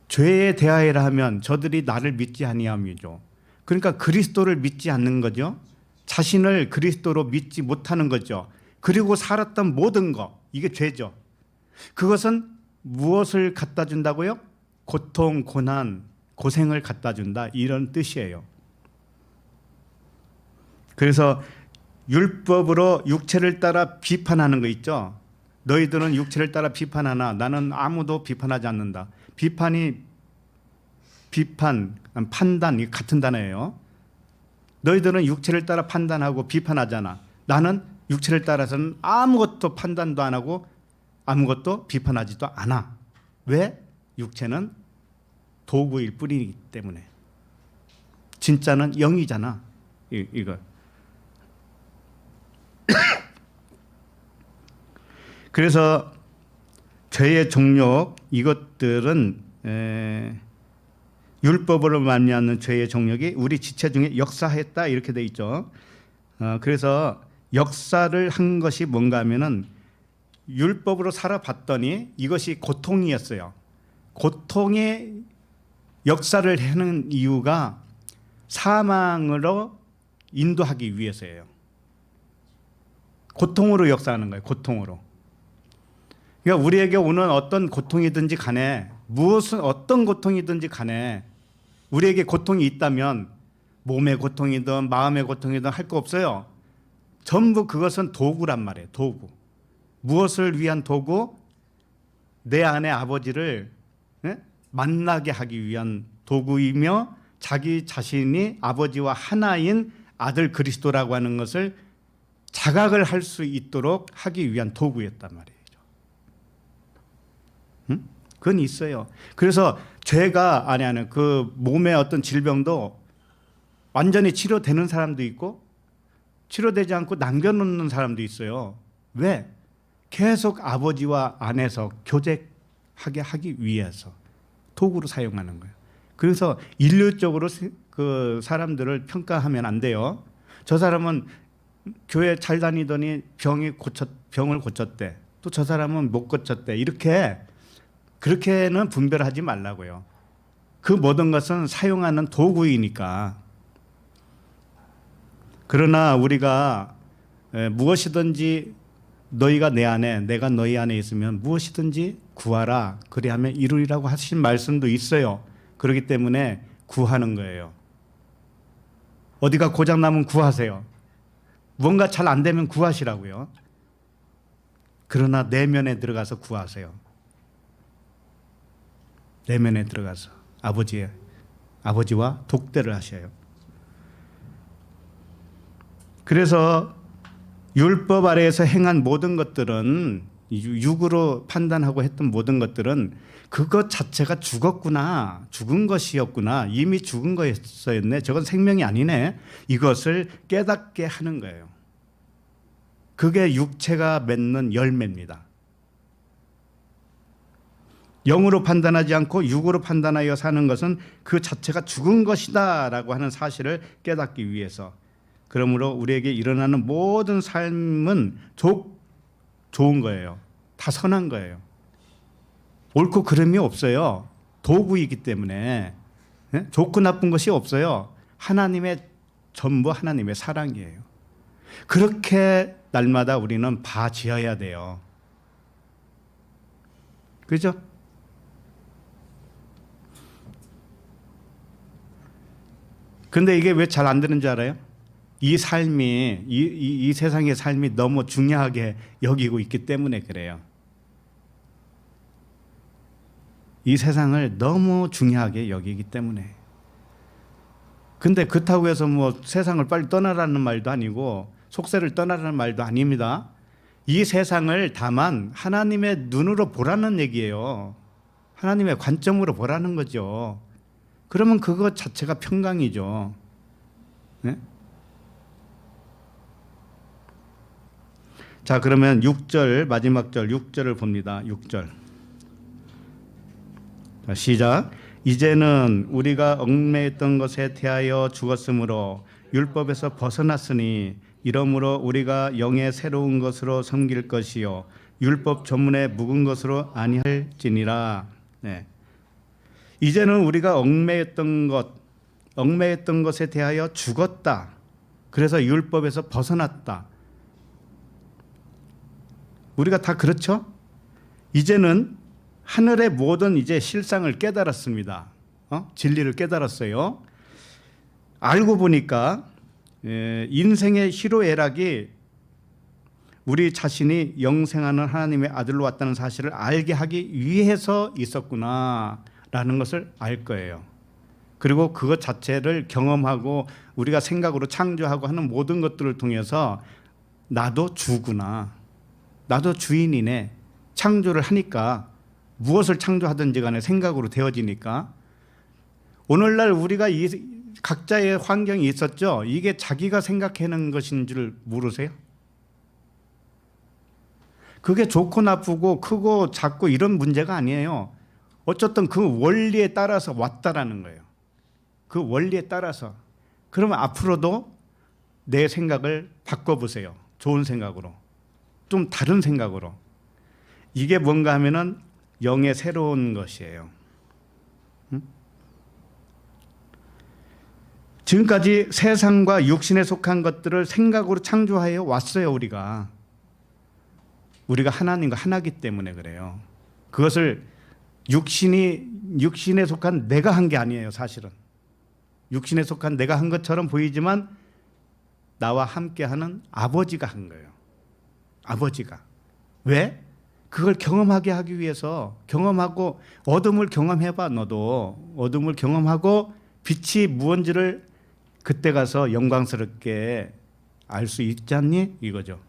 죄에 대하여라 하면 저들이 나를 믿지 아니함이죠. 그러니까 그리스도를 믿지 않는 거죠. 자신을 그리스도로 믿지 못하는 거죠. 그리고 살았던 모든 것, 이게 죄죠. 그것은 무엇을 갖다 준다고요? 고통, 고난, 고생을 갖다 준다 이런 뜻이에요. 그래서 율법으로 육체를 따라 비판하는 거 있죠. 너희들은 육체를 따라 비판하나 나는 아무도 비판하지 않는다. 비판, 판단 이 같은 단어예요. 너희들은 육체를 따라 판단하고 비판하잖아. 나는 육체를 따라서는 아무것도 판단도 안 하고 아무것도 비판하지도 않아. 왜? 육체는 도구일 뿐이기 때문에. 진짜는 영이잖아. 이거. 그래서 죄의 종욕 이것들은 율법으로 말미암는 죄의 종욕이 우리 지체 중에 역사했다 이렇게 돼 있죠. 그래서 역사를 한 것이 뭔가 하면은 율법으로 살아봤더니 이것이 고통이었어요. 고통의 역사를 하는 이유가 사망으로 인도하기 위해서예요. 고통으로 역사하는 거예요. 고통으로. 그러니까 우리에게 오는 어떤 고통이든지 간에, 무엇은 어떤 고통이든지 간에 우리에게 고통이 있다면 몸의 고통이든 마음의 고통이든 할 거 없어요. 전부 그것은 도구란 말이에요. 도구. 무엇을 위한 도구? 내 안에 아버지를 만나게 하기 위한 도구이며 자기 자신이 아버지와 하나인 아들 그리스도라고 하는 것을 자각을 할 수 있도록 하기 위한 도구였단 말이에요. 그건 있어요. 그래서 죄가 그 몸의 어떤 질병도 완전히 치료되는 사람도 있고 치료되지 않고 남겨놓는 사람도 있어요. 왜? 계속 아버지와 안에서 교제하게 하기 위해서 도구로 사용하는 거예요. 그래서 인류적으로 그 사람들을 평가하면 안 돼요. 저 사람은 교회 잘 다니더니 병을 고쳤대. 또 저 사람은 못 고쳤대. 그렇게는 분별하지 말라고요. 그 모든 것은 사용하는 도구이니까. 그러나 우리가 무엇이든지 너희가 내 안에 내가 너희 안에 있으면 무엇이든지 구하라 그리하면 이루리라고 하신 말씀도 있어요. 그렇기 때문에 구하는 거예요. 어디가 고장나면 구하세요. 뭔가 잘 안 되면 구하시라고요. 그러나 내면에 들어가서 구하세요. 내면에 들어가서 아버지와 독대를 하셔요. 그래서 율법 아래에서 행한 모든 것들은 육으로 판단하고 했던 모든 것들은 그것 자체가 죽었구나, 죽은 것이었구나, 이미 죽은 거였네, 저건 생명이 아니네, 이것을 깨닫게 하는 거예요. 그게 육체가 맺는 열매입니다. 영으로 판단하지 않고 육으로 판단하여 사는 것은 그 자체가 죽은 것이다 라고 하는 사실을 깨닫기 위해서, 그러므로 우리에게 일어나는 모든 삶은 좋은 거예요. 다 선한 거예요. 옳고 그름이 없어요. 도구이기 때문에. 좋고 나쁜 것이 없어요. 하나님의 전부 하나님의 사랑이에요. 그렇게 날마다 우리는 봐지어야 돼요. 그죠? 근데 이게 왜 잘 안 되는 줄 알아요? 이 삶이, 이 세상의 삶이 너무 중요하게 여기고 있기 때문에 그래요. 이 세상을 너무 중요하게 여기기 때문에. 근데 그렇다고 해서 뭐 세상을 빨리 떠나라는 말도 아니고 속세를 떠나라는 말도 아닙니다. 이 세상을 다만 하나님의 눈으로 보라는 얘기예요. 하나님의 관점으로 보라는 거죠. 그러면 그것 자체가 평강이죠. 네? 자, 그러면 6절 마지막 절 6절을 봅니다. 6절. 자, 시작. 이제는 우리가 얽매였던 것에 대하여 죽었으므로 율법에서 벗어났으니 이러므로 우리가 영의 새로운 것으로 섬길 것이요 율법 전문의 묵은 것으로 아니할지니라. 네. 이제는 우리가 얽매였던 것에 대하여 죽었다. 그래서 율법에서 벗어났다. 우리가 다 그렇죠? 이제는 하늘의 모든 이제 실상을 깨달았습니다. 진리를 깨달았어요. 알고 보니까 인생의 희로애락이 우리 자신이 영생하는 하나님의 아들로 왔다는 사실을 알게 하기 위해서 있었구나라는 것을 알 거예요. 그리고 그것 자체를 경험하고 우리가 생각으로 창조하고 하는 모든 것들을 통해서 나도 주구나, 나도 주인이네, 창조를 하니까 무엇을 창조하든지 간에 생각으로 되어지니까. 오늘날 우리가 이 각자의 환경이 있었죠. 이게 자기가 생각하는 것인 줄 모르세요? 그게 좋고 나쁘고 크고 작고 이런 문제가 아니에요. 어쨌든 그 원리에 따라서 왔다라는 거예요. 그 원리에 따라서. 그러면 앞으로도 내 생각을 바꿔보세요. 좋은 생각으로, 좀 다른 생각으로. 이게 뭔가 하면은 영의 새로운 것이에요. 지금까지 세상과 육신에 속한 것들을 생각으로 창조하여 왔어요. 우리가 하나님과 하나기 때문에 그래요. 그것을 육신에 속한 내가 한 게 아니에요. 사실은 육신에 속한 내가 한 것처럼 보이지만 나와 함께하는 아버지가 한 거예요. 아버지가. 왜? 그걸 경험하게 하기 위해서. 경험하고, 어둠을 경험해봐. 너도 어둠을 경험하고 빛이 무언지를 그때 가서 영광스럽게 알 수 있지 않니? 이거죠.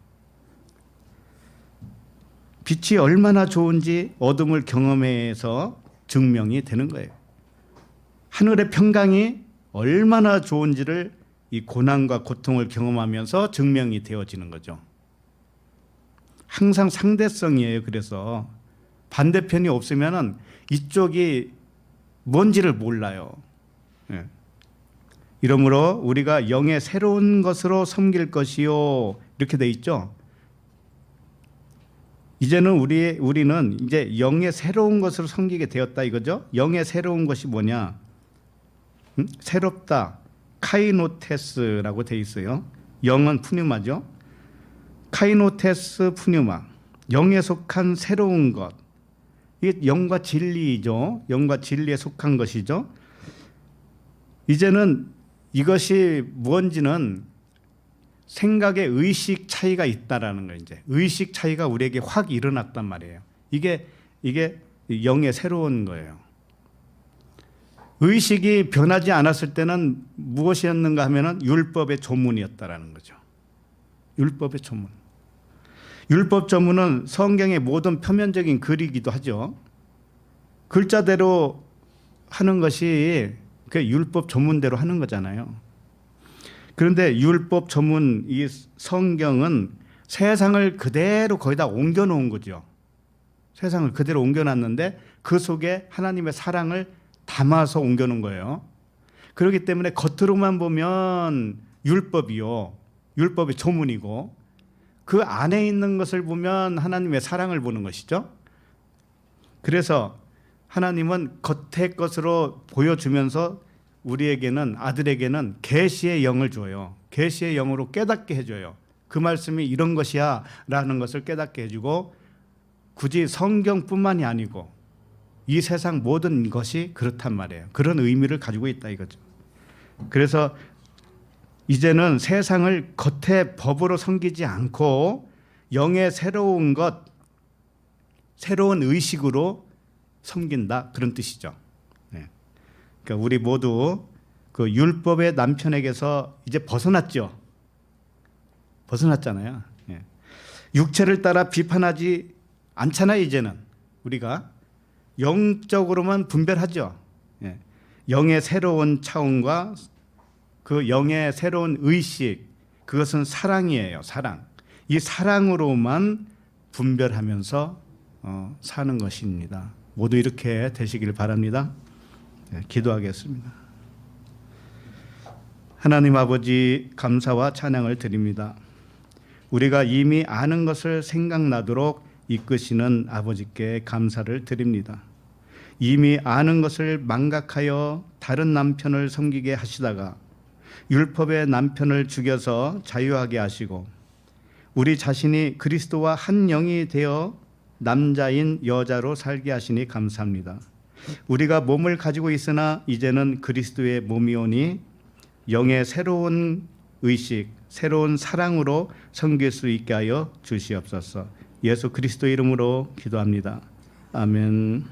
빛이 얼마나 좋은지 어둠을 경험해서 증명이 되는 거예요. 하늘의 평강이 얼마나 좋은지를 이 고난과 고통을 경험하면서 증명이 되어지는 거죠. 항상 상대성이에요. 그래서 반대편이 없으면은 이쪽이 뭔지를 몰라요. 예. 이러므로 우리가 영의 새로운 것으로 섬길 것이요, 이렇게 돼 있죠. 이제는 우리는 이제 영의 새로운 것으로 섬기게 되었다 이거죠. 영의 새로운 것이 뭐냐? 새롭다. 카이노테스라고 돼 있어요. 영은 푸뉴마죠. 카이노테스 푸뉴마. 영에 속한 새로운 것. 이게 영과 진리죠. 영과 진리에 속한 것이죠. 이제는 이것이 뭔지는 생각의 의식 차이가 있다라는 거예요. 이제 의식 차이가 우리에게 확 일어났단 말이에요. 이게 영의 새로운 거예요. 의식이 변하지 않았을 때는 무엇이었는가 하면은 율법의 조문이었다라는 거죠. 율법의 조문. 율법 조문은 성경의 모든 표면적인 글이기도 하죠. 글자대로 하는 것이 그 율법 조문대로 하는 거잖아요. 그런데 율법 조문 이 성경은 세상을 그대로 거기다 옮겨 놓은 거죠. 세상을 그대로 옮겨 놨는데 그 속에 하나님의 사랑을 담아서 옮겨 놓은 거예요. 그렇기 때문에 겉으로만 보면 율법이요, 율법의 조문이고 그 안에 있는 것을 보면 하나님의 사랑을 보는 것이죠. 그래서 하나님은 겉의 것으로 보여주면서 우리에게는, 아들에게는 계시의 영을 줘요. 계시의 영으로 깨닫게 해줘요. 그 말씀이 이런 것이야 라는 것을 깨닫게 해주고, 굳이 성경뿐만이 아니고 이 세상 모든 것이 그렇단 말이에요. 그런 의미를 가지고 있다 이거죠. 그래서 이제는 세상을 겉의 법으로 섬기지 않고 영의 새로운 것, 새로운 의식으로 섬긴다, 그런 뜻이죠. 네. 그러니까 우리 모두 그 율법의 남편에게서 이제 벗어났죠. 벗어났잖아요. 네. 육체를 따라 비판하지 않잖아요. 이제는 우리가 영적으로만 분별하죠. 네. 영의 새로운 차원과 그 영의 새로운 의식, 그것은 사랑이에요. 사랑. 이 사랑으로만 분별하면서 사는 것입니다. 모두 이렇게 되시길 바랍니다. 네, 기도하겠습니다. 하나님 아버지, 감사와 찬양을 드립니다. 우리가 이미 아는 것을 생각나도록 이끄시는 아버지께 감사를 드립니다. 이미 아는 것을 망각하여 다른 남편을 섬기게 하시다가 율법의 남편을 죽여서 자유하게 하시고, 우리 자신이 그리스도와 한 영이 되어 남자인 여자로 살게 하시니 감사합니다. 우리가 몸을 가지고 있으나 이제는 그리스도의 몸이오니 영의 새로운 의식, 새로운 사랑으로 섬길 수 있게 하여 주시옵소서. 예수 그리스도 이름으로 기도합니다. 아멘.